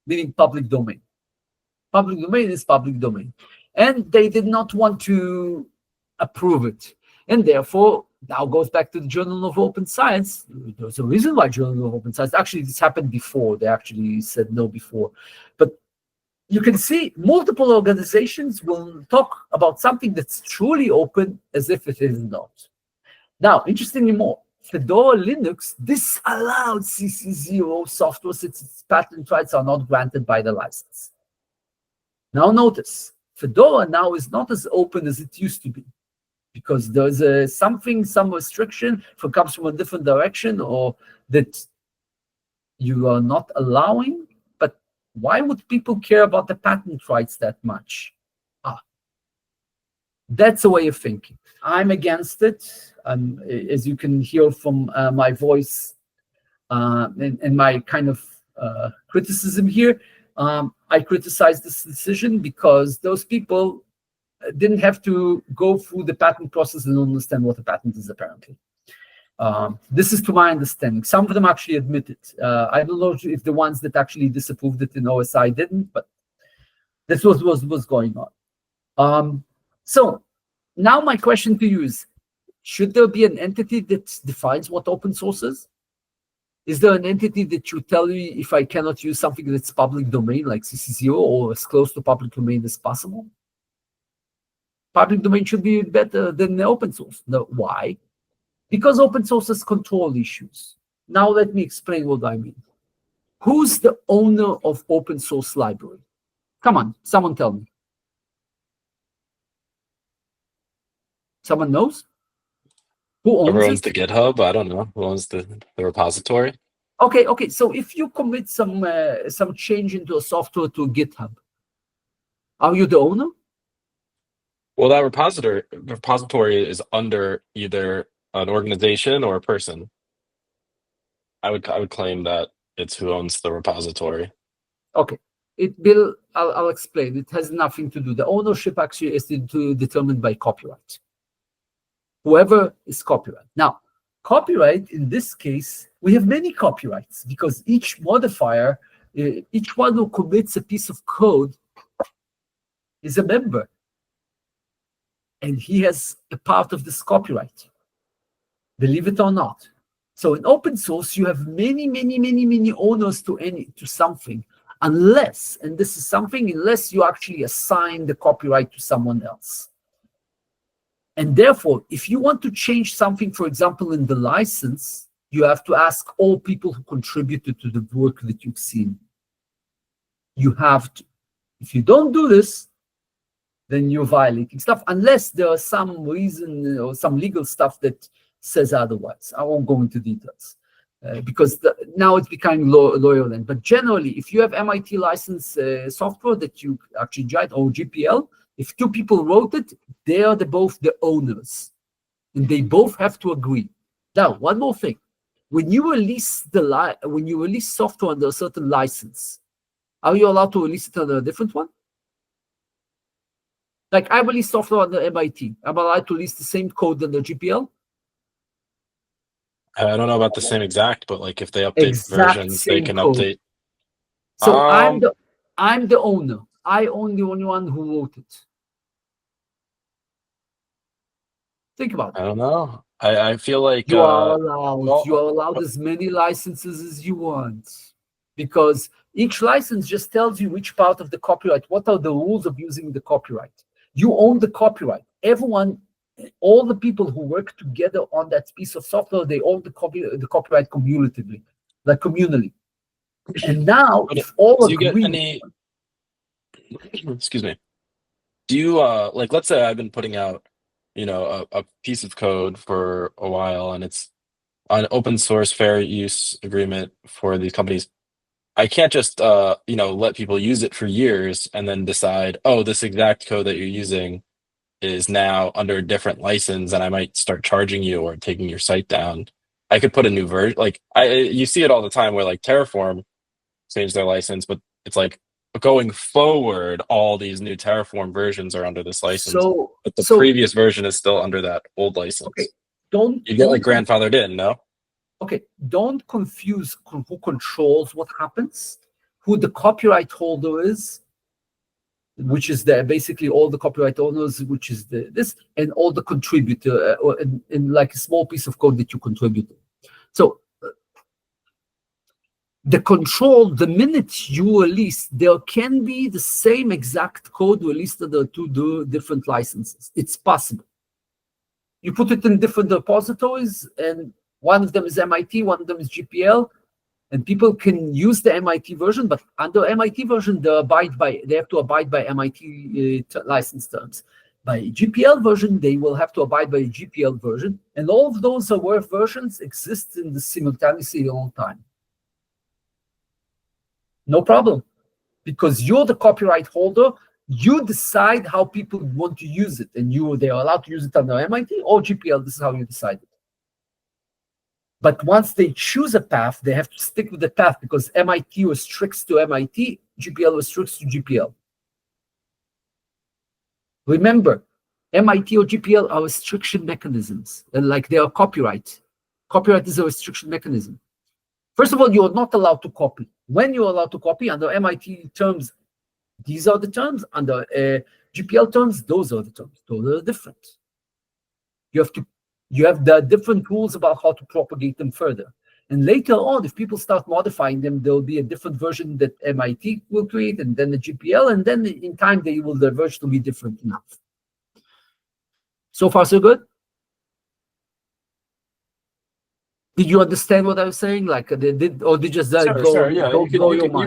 S2: meaning public domain. Public domain is public domain. And they did not want to approve it. And therefore, now goes back to the Journal of Open Science. There's a reason why Journal of Open Science, actually this happened before. They actually said no before. But you can see multiple organizations will talk about something that's truly open as if it is not. Now, interestingly more, Fedora Linux disallowed CC0 software since its patent rights are not granted by the license. Now notice, Fedora now is not as open as it used to be, because there's some restriction that comes from a different direction or that you are not allowing. But why would people care about the patent rights that much? That's a way of thinking. I'm against it. As you can hear from my voice and my kind of criticism here, I criticize this decision because those people didn't have to go through the patent process and understand what a patent is, apparently. This is to my understanding. Some of them actually admit it. I don't know if the ones that actually disapproved it in OSI didn't, but this was going on. So now my question to you is, should there be an entity that defines what open source is? Is there an entity that you tell me if I cannot use something that's public domain like CC0 or as close to public domain as possible? Public domain should be better than the open source. No, why? Because open source has control issues. Now let me explain what I mean. Who's the owner of open source library? Come on, someone tell me. Someone knows? Who owns
S4: Whoever owns
S2: it?
S4: the GitHub, I don't know. Who owns the repository?
S2: Okay. So if you commit some change into a software to GitHub, are you the owner?
S4: Well, that repository is under either an organization or a person. I would claim that it's who owns the repository.
S2: Okay. I'll explain. It has nothing to do. The ownership actually is determined by copyright. Whoever is copyright. Now, copyright in this case, we have many copyrights because each modifier, each one who commits a piece of code is a member. And he has a part of this copyright, believe it or not. So in open source, you have many owners to something, unless you actually assign the copyright to someone else. And therefore, if you want to change something, for example, in the license, you have to ask all people who contributed to the work that you've seen. You have to. If you don't do this, then you're violating stuff, unless there is some reason or some legal stuff that says otherwise. I won't go into details because now it's becoming lawyer land. But generally, if you have MIT license software that you actually tried, or GPL, if two people wrote it, they are both the owners, and they both have to agree. Now, one more thing: when you release software under a certain license, are you allowed to release it under a different one? Like I release software under MIT, I'm allowed to release the same code under GPL?
S4: I don't know about the same exact, but like if they update versions, they can
S2: code.
S4: update.
S2: So I'm the owner. I own the only one who wrote it. Think about it.
S4: I don't know. I feel like
S2: you are allowed as many licenses as you want, because each license just tells you which part of the copyright, what are the rules of using the copyright. You own the copyright. Everyone, all the people who work together on that piece of software, they own the copyright cumulatively, like communally. And now, if all
S4: do you
S2: agree,
S4: get any? Excuse me. Do you like? Let's say I've been putting out, a piece of code for a while, and it's an open source fair use agreement for these companies. I can't just let people use it for years and then decide, oh, this exact code that you're using is now under a different license, and I might start charging you or taking your site down. I could put a new version. Like you see it all the time where like Terraform changed their license, but it's like going forward, all these new Terraform versions are under this license, but the previous version is still under that old license.
S2: Okay,
S4: you get like grandfathered in, no?
S2: Okay, don't confuse who controls what happens, who the copyright holder is, which is basically all the copyright owners, which is this, and all the contributor, in like a small piece of code that you contributed. So the control, the minute you release, there can be the same exact code released under two different licenses. It's possible. You put it in different repositories, and one of them is MIT, one of them is GPL, and people can use the MIT version, but under MIT version, they have to abide by MIT license terms. By GPL version, they will have to abide by GPL version, and all of those aware versions exist in the simultaneously all time. No problem, because you're the copyright holder. You decide how people want to use it, and they are allowed to use it under MIT or GPL. This is how you decide it. But once they choose a path, they have to stick with the path, because MIT restricts to MIT, GPL restricts to GPL. Remember, MIT or GPL are restriction mechanisms, and like they are copyright. Copyright is a restriction mechanism. First of all, you are not allowed to copy. When you're allowed to copy, under MIT terms, these are the terms. Under GPL terms, those are the terms. Those are different. You have the different rules about how to propagate them further. And later on, if people start modifying them, there will be a different version that MIT will create, and then the GPL, and then in time they will diverge to be different enough. So far, so good? Did you understand what I was saying? Like, did you just
S4: Sure, yeah, you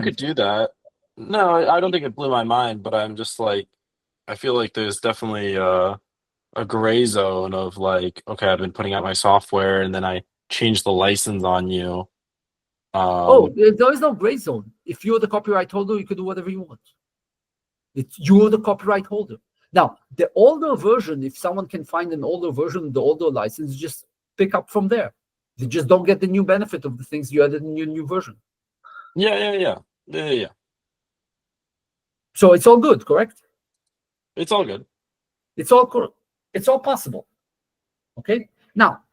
S4: could do that. No, I don't think it blew my mind, but I'm just like, I feel like there's definitely a gray zone of like, okay, I've been putting out my software and then I change the license on you.
S2: There is no gray zone. If you're the copyright holder, you can do whatever you want. You're the copyright holder. Now, the older version, if someone can find an older version of the older license, just pick up from there. They just don't get the new benefit of the things you added in your new version.
S4: Yeah.
S2: So it's all good, correct?
S4: It's all good.
S2: It's all possible. Okay? Now,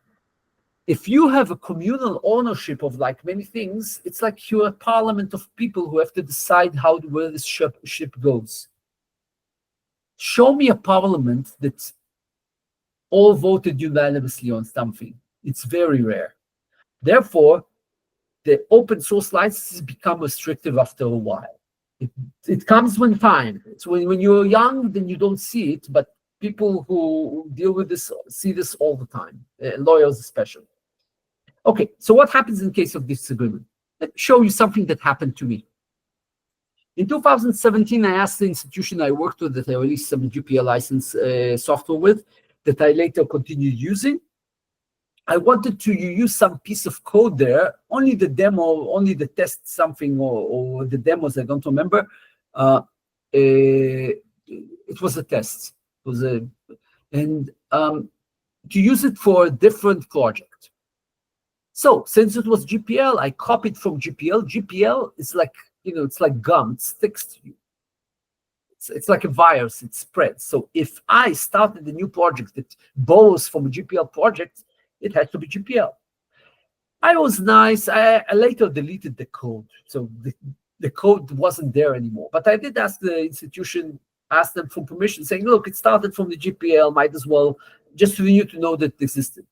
S2: if you have a communal ownership of like many things, it's like you're a parliament of people who have to decide where this ship goes. Show me a parliament that all voted unanimously on something. It's very rare. Therefore, the open source licenses become restrictive after a while. It comes with time. It's when you're young, then you don't see it, but people who deal with this see this all the time, lawyers especially. Okay, so what happens in case of disagreement? Let me show you something that happened to me. In 2017, I asked the institution I worked with that I released some GPL license software with, that I later continued using. I wanted to use some piece of code there, only the demo, only the test something, or the demos, I don't remember. It was a test. It was to use it for a different project. So since it was GPL, I copied from GPL. GPL is like, it's like gum, it sticks to you. It's like a virus, it spreads. So if I started a new project that borrows from a GPL project, it has to be GPL. I was nice. I later deleted the code. So the code wasn't there anymore. But I did ask the institution, ask them for permission, saying, look, it started from the GPL, might as well, just for you to know that it existed.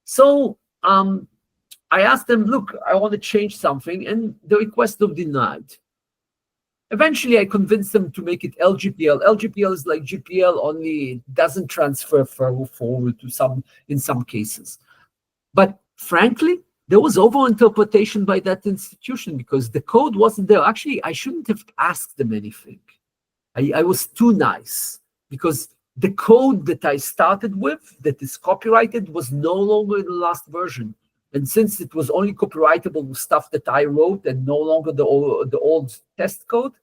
S2: So I asked them, look, I want to change something, and the request was denied. Eventually, I convinced them to make it LGPL. LGPL is like GPL, only it doesn't transfer forward to in some cases. But frankly, there was overinterpretation by that institution because the code wasn't there. Actually, I shouldn't have asked them anything. I was too nice because the code that I started with that is copyrighted was no longer in the last version. And since it was only copyrightable with stuff that I wrote and no longer the old test code,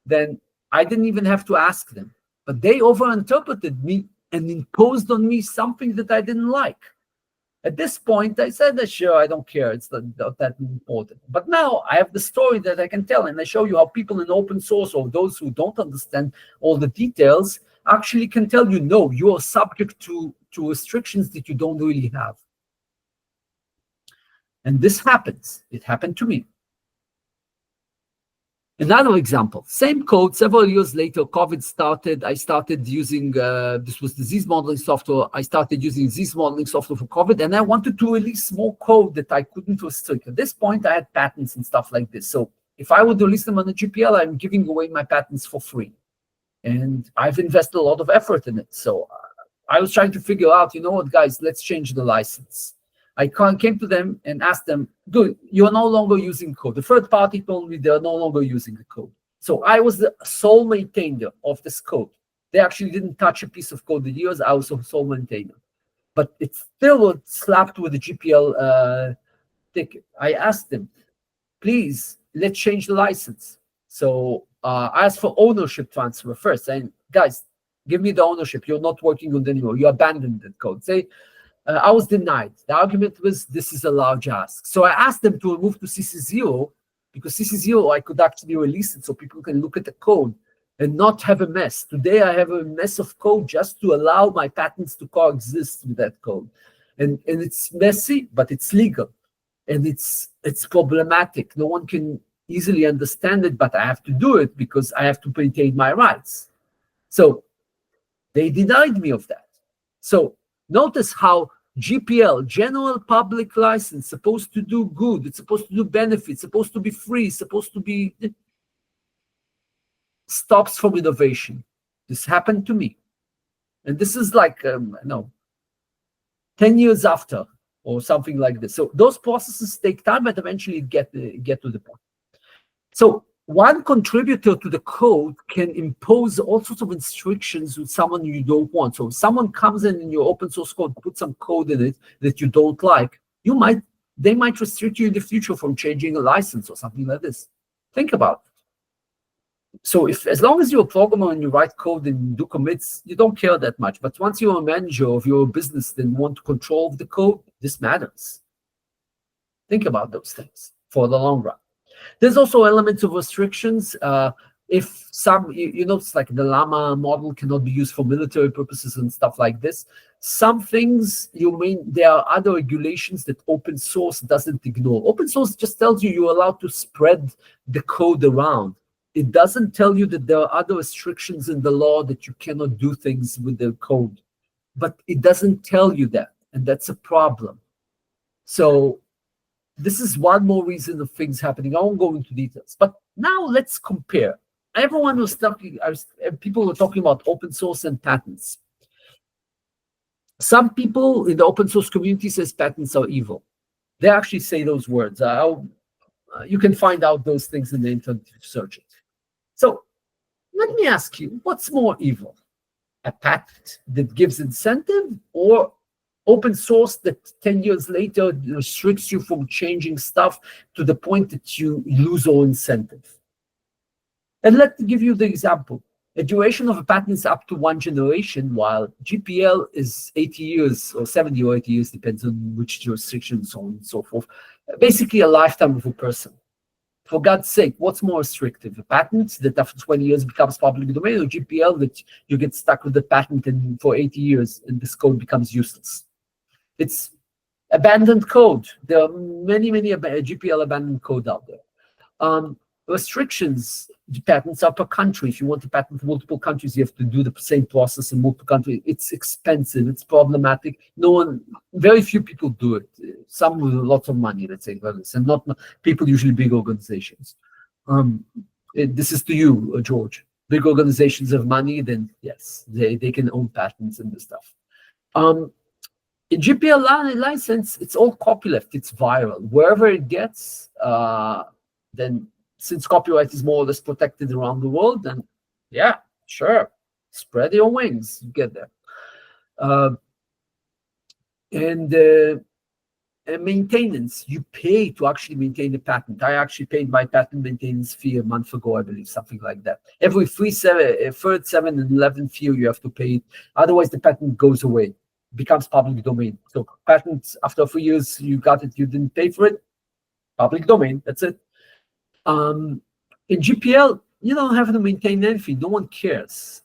S2: then I didn't even have to ask them. But they overinterpreted me and imposed on me something that I didn't like. At this point, I said, sure, I don't care. It's not that important. But now I have the story that I can tell, and I show you how people in open source or those who don't understand all the details actually can tell you, no, you are subject to restrictions that you don't really have. And this happens. It happened to me. Another example, same code, several years later, COVID started. I started using, this was disease modeling software. I started using disease modeling software for COVID, and I wanted to release more code that I couldn't restrict. At this point, I had patents and stuff like this. So if I would release them on the GPL, I'm giving away my patents for free. And I've invested a lot of effort in it. So I was trying to figure out, you know what, guys, let's change the license. I came to them and asked them, good, you're no longer using code. The third party told me they're no longer using the code. So I was the sole maintainer of this code. They actually didn't touch a piece of code in years. I was the sole maintainer. But it still was slapped with the GPL ticket. I asked them, please, let's change the license. So I asked for ownership transfer first. And guys, give me the ownership. You're not working on it anymore. You abandoned the code. I was denied. The argument was, this is a large ask. So I asked them to remove to CC0, because CC0, I could actually release it so people can look at the code and not have a mess. Today, I have a mess of code just to allow my patents to coexist with that code. And it's messy, but it's legal. And it's problematic. No one can easily understand it, but I have to do it because I have to maintain my rights. So they denied me of that. So notice how GPL, general public license, supposed to do good, it's supposed to do benefits, supposed to be free, supposed to be, stops from innovation. This happened to me. And this is like, 10 years after or something like this. So those processes take time, but eventually get to the point. So one contributor to the code can impose all sorts of restrictions with someone you don't want. So if someone comes in your open source code, put some code in it that you don't like, they might restrict you in the future from changing a license or something like this. Think about it. So as long as you're a programmer and you write code and do commits, you don't care that much. But once you're a manager of your business and want control of the code, this matters. Think about those things for the long run. There's also elements of restrictions. If some, it's like the llama model cannot be used for military purposes and stuff like this. Some things, there are other regulations that open source doesn't ignore. Open source just tells you you're allowed to spread the code around. It doesn't tell you that there are other restrictions in the law that you cannot do things with the code. But it doesn't tell you that, and that's a problem. So this is one more reason of things happening. I won't go into details, but now let's compare. Everyone was talking, people were talking about open source and patents. Some people in the open source community says patents are evil. They actually say those words. You can find out those things in the internet if you search it. So let me ask you, what's more evil? A patent that gives incentive, or open source that 10 years later restricts you from changing stuff to the point that you lose all incentive? And let me give you the example. A duration of a patent is up to 1 generation, while GPL is 80 years or 70 or 80 years, depends on which jurisdiction, so on and so forth. Basically a lifetime of a person. For God's sake, what's more restrictive? A patent that after 20 years becomes public domain, or GPL that you get stuck with the patent and for 80 years and this code becomes useless? It's abandoned code. There are many GPL abandoned code out there. Restrictions, the patents are per country. If you want to patent for multiple countries, you have to do the same process in multiple countries. It's expensive. It's problematic. Very few people do it. Some with lots of money, let's say, and not people, usually big organizations. This is to you, George. Big organizations have money, then yes, they can own patents and this stuff. In GPL license, it's all copyleft. It's viral. Wherever it gets, then since copyright is more or less protected around the world, then yeah, sure, spread your wings, you get there. And maintenance, you pay to actually maintain the patent. I actually paid my patent maintenance fee a month ago, I believe, something like that. Every third, 7th, and 11th year, you have to pay it. Otherwise, the patent goes away, becomes public domain. So patents, after 3 years, you got it, you didn't pay for it, public domain, that's it. In GPL, you don't have to maintain anything. No one cares.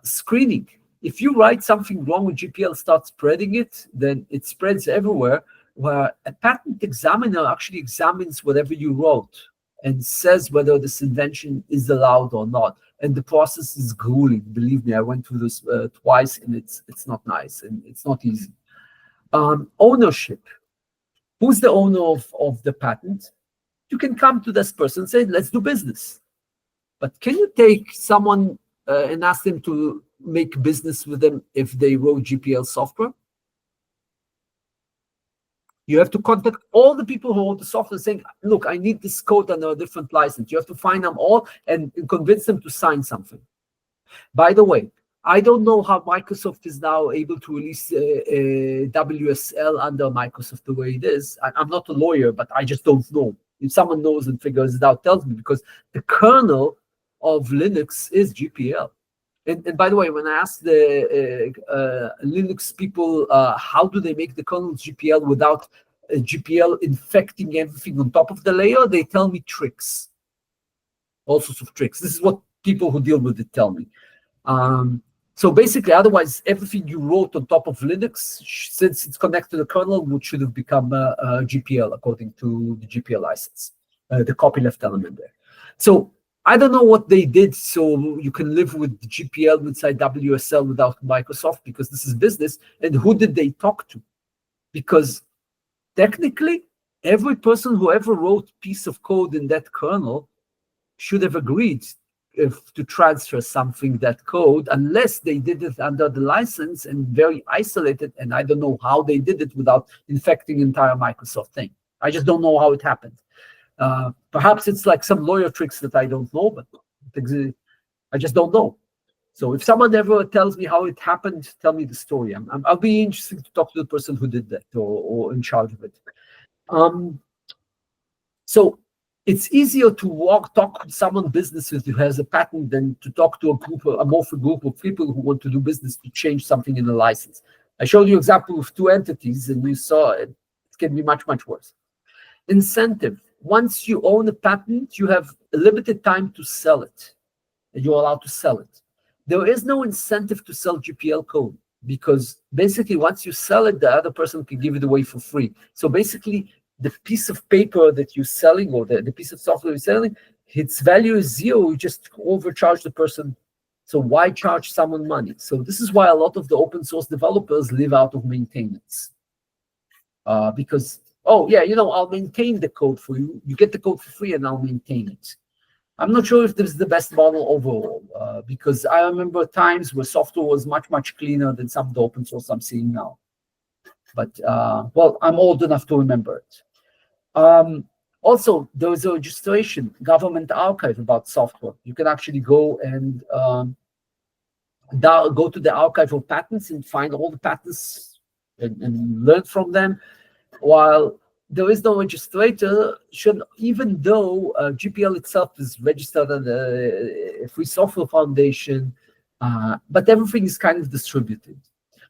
S2: Screening. If you write something wrong with GPL, start spreading it, then it spreads everywhere, where a patent examiner actually examines whatever you wrote. and says whether this invention is allowed or not. And the process is grueling. Believe me, I went through this twice, and it's not nice and it's not easy. Ownership. Who's the owner of the patent? You can come to this person and say, let's do business. But can you take someone and ask them to make business with them if they wrote GPL software? You have to contact all the people who wrote the software saying, look, I need this code under a different license. You have to find them all and convince them to sign something. By the way, I don't know how Microsoft is now able to release WSL under Microsoft the way it is. I'm not a lawyer, but I just don't know. If someone knows and figures it out, tells me, because the kernel of Linux is GPL. And by the way, when I asked the Linux people, how do they make the kernel GPL without GPL infecting everything on top of the layer, they tell me tricks. All sorts of tricks. This is what people who deal with it tell me. So basically, otherwise, everything you wrote on top of Linux, since it's connected to the kernel, would should have become GPL according to the GPL license, the copyleft element there. So I don't know what they did so you can live with GPL inside WSL without Microsoft, because this is business. And who did they talk to? Because technically, every person who ever wrote piece of code in that kernel should have agreed to transfer something, that code, unless they did it under the license and very isolated. And I don't know how they did it without infecting entire Microsoft thing. I just don't know how it happened. Perhaps it's like some lawyer tricks that I don't know, but I just don't know. So if someone ever tells me how it happened, tell me the story. I'll be interested to talk to the person who did that or in charge of it. So it's easier to talk to someone business who has a patent than to talk to a amorphous group of people who want to do business to change something in a license. I showed you an example of 2 entities, and you saw it can be much, much worse. Incentive. Once you own a patent, you have a limited time to sell it, and you're allowed to sell it. There is no incentive to sell GPL code, because basically once you sell it, the other person can give it away for free. So basically, the piece of paper that you're selling, or the piece of software you're selling, its value is 0. You just overcharge the person. So why charge someone money? So this is why a lot of the open source developers live out of maintenance. Because, oh yeah, I'll maintain the code for you. You get the code for free and I'll maintain it. I'm not sure if this is the best model overall, because I remember times where software was much, much cleaner than some of the open source I'm seeing now. But, well, I'm old enough to remember it. Also, there is a registration, government archive about software. You can actually go and go to the archive of patents and find all the patents and learn from them. While there is no registrator, even though GPL itself is registered under a Free Software Foundation, but everything is kind of distributed.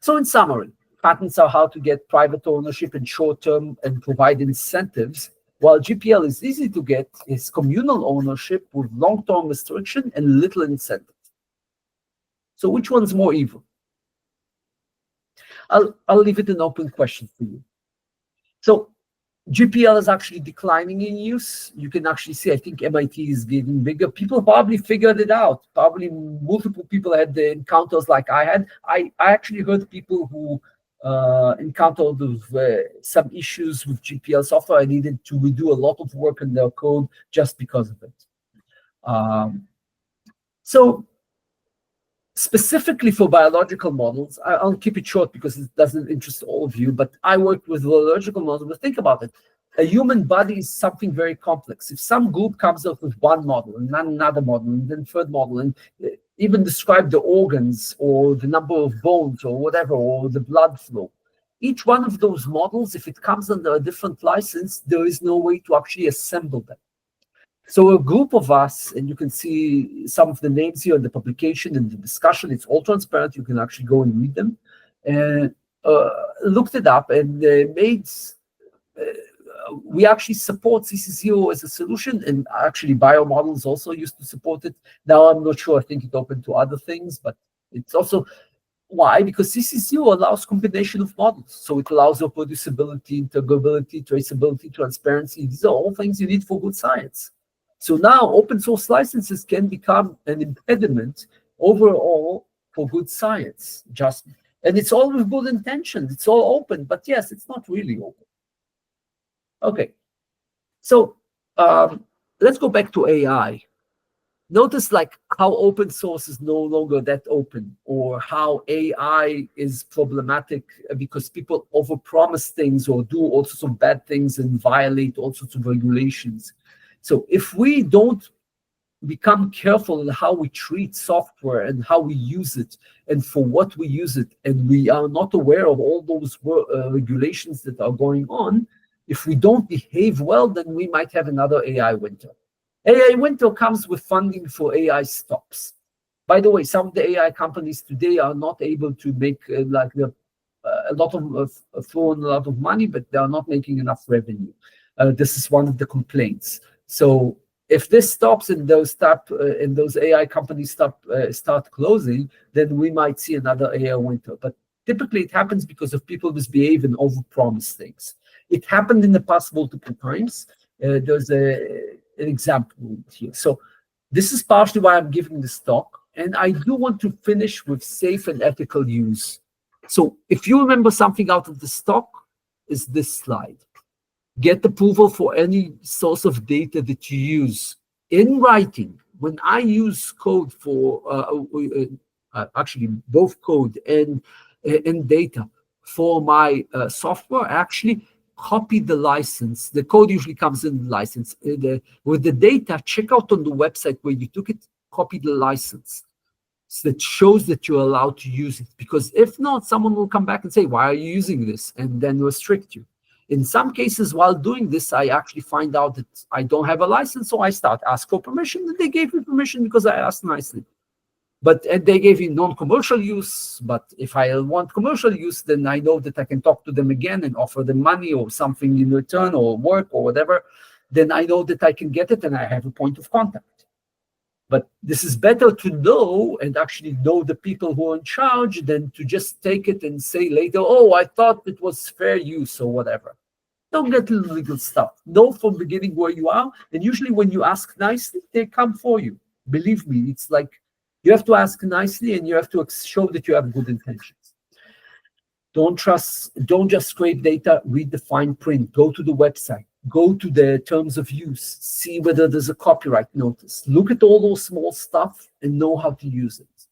S2: So in summary, patents are how to get private ownership in short term and provide incentives, while GPL is easy to get, is communal ownership with long-term restriction and little incentive. So which one's more evil? I'll leave it an open question for you. So GPL is actually declining in use. You can actually see, I think MIT is getting bigger. People probably figured it out. Probably multiple people had the encounters like I had. I actually heard people who encountered some issues with GPL software. I needed to redo a lot of work in their code just because of it. So specifically for biological models, I'll keep it short because it doesn't interest all of you, but I worked with biological models. But think about it. A human body is something very complex. If some group comes up with one model and then another model and then third model, and even describe the organs or the number of bones or whatever, or the blood flow, each one of those models, if it comes under a different license, there is no way to actually assemble them. So a group of us, and you can see some of the names here in the publication and the discussion, it's all transparent, you can actually go and read them, and looked it up and made, we actually support CC0 as a solution, and actually biomodels also used to support it. Now I'm not sure, I think it opened to other things, but it's also, why? Because CC0 allows combination of models. So it allows reproducibility, integrability, traceability, transparency. These are all things you need for good science. So now open source licenses can become an impediment overall for good science. And it's all with good intentions. It's all open, but yes, it's not really open. Okay, so let's go back to AI. Notice like how open source is no longer that open, or how AI is problematic because people overpromise things or do all sorts of bad things and violate all sorts of regulations. So if we don't become careful in how we treat software and how we use it and for what we use it, and we are not aware of all those regulations that are going on, if we don't behave well, then we might have another AI winter. AI winter comes with funding for AI stops. By the way, some of the AI companies today are not able to make a lot of throwing a lot of money, but they are not making enough revenue. This is one of the complaints. So if this stops and those AI companies start closing, then we might see another AI winter. But typically, it happens because of people misbehave and overpromise things. It happened in the past multiple times. There's an example here. So this is partially why I'm giving this talk. And I do want to finish with safe and ethical use. So if you remember something out of this talk, is this slide. Get approval for any source of data that you use in writing. When I use code for, actually both code and data for my software, I actually copy the license. The code usually comes in the license. With the data, check out on the website where you took it, copy the license. So that shows that you're allowed to use it. Because if not, someone will come back and say, why are you using this? And then restrict you. In some cases, while doing this, I actually find out that I don't have a license, so I start ask for permission, and they gave me permission because I asked nicely. And they gave me non-commercial use, but if I want commercial use, then I know that I can talk to them again and offer them money or something in return or work or whatever. Then I know that I can get it and I have a point of contact. But this is better to know and actually know the people who are in charge than to just take it and say later, oh, I thought it was fair use or whatever. Don't get illegal stuff. Know from the beginning where you are. And usually when you ask nicely, they come for you. Believe me, it's like you have to ask nicely and you have to show that you have good intentions. Don't just scrape data, read the fine print, go to the website. Go to the terms of use, see whether there's a copyright notice. Look at all those small stuff and know how to use it.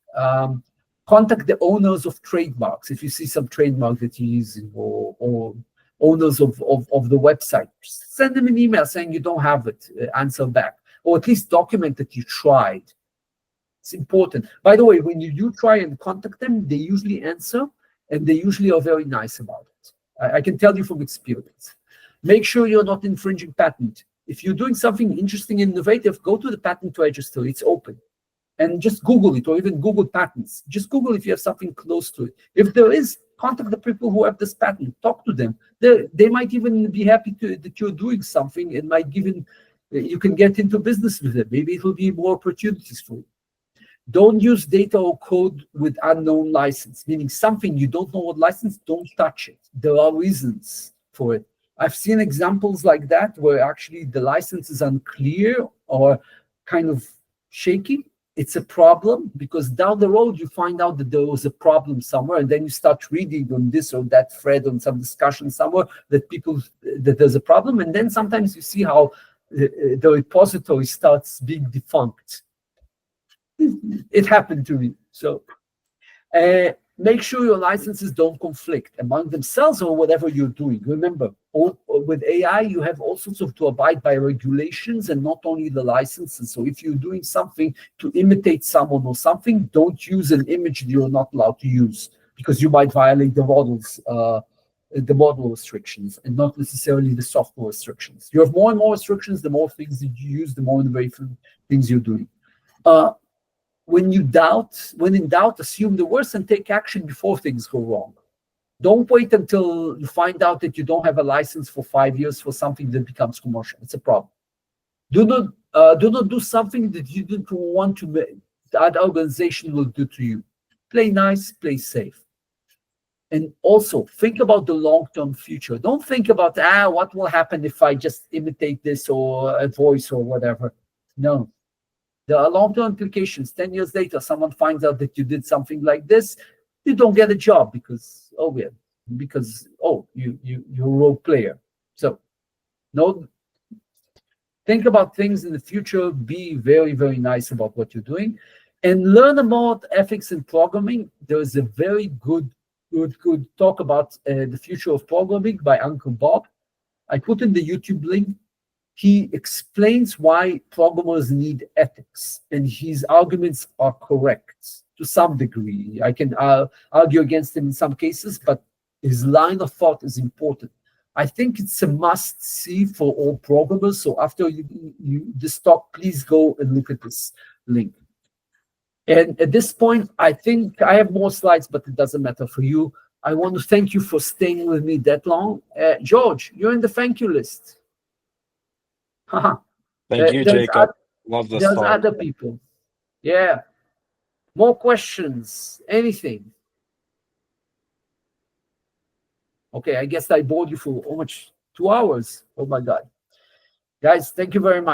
S2: Contact the owners of trademarks if you see some trademark that you're using, or owners of the website. Send them an email saying you don't have it, answer back. Or at least document that you tried. It's important. By the way, when you do try and contact them, they usually answer, and they usually are very nice about it. I can tell you from experience. Make sure you're not infringing patent. If you're doing something interesting and innovative, go to the patent register. It's open. And just Google it, or even Google patents. Just Google if you have something close to it. If there is, contact the people who have this patent. Talk to them. They might even be happy that you're doing something and might even, you can get into business with them. Maybe it will be more opportunities for you. Don't use data or code with unknown license, meaning something you don't know what license, don't touch it. There are reasons for it. I've seen examples like that where actually the license is unclear or kind of shaky. It's a problem because down the road you find out that there was a problem somewhere, and then you start reading on this or that thread on some discussion somewhere that there's a problem, and then sometimes you see how the repository starts being defunct. It happened to me. So make sure your licenses don't conflict among themselves or whatever you're doing. Remember, with AI, you have all sorts of to abide by regulations and not only the licenses. So if you're doing something to imitate someone or something, don't use an image that you're not allowed to use because you might violate the model restrictions and not necessarily the software restrictions. You have more and more restrictions, the more things that you use, the more innovative things you're doing. When in doubt, assume the worst and take action before things go wrong. Don't wait until you find out that you don't have a license for 5 years for something that becomes commercial. It's a problem. Do not do something that you didn't want that organization will do to you. Play nice, play safe. And also think about the long-term future. Don't think about what will happen if I just imitate this or a voice or whatever. No. There are long-term implications. 10 years later, someone finds out that you did something like this, you don't get a job because, you're a role player. So, no, think about things in the future, be very, very nice about what you're doing, and learn about ethics in programming. There is a very good talk about the future of programming by Uncle Bob. I put in the YouTube link. He explains why programmers need ethics, and his arguments are correct to some degree. I can argue against him in some cases, but his line of thought is important. I think it's a must-see for all programmers. So after this talk, please go and look at this link. And at this point, I think I have more slides, but it doesn't matter for you. I want to thank you for staying with me that long. George, you're in the thank you list.
S4: Thank you, Jacob. Love this
S2: There's
S4: talk.
S2: other people. Yeah. More questions? Anything? Okay, I guess I bored you for how much? 2 hours. Oh my God. Guys, thank you very much.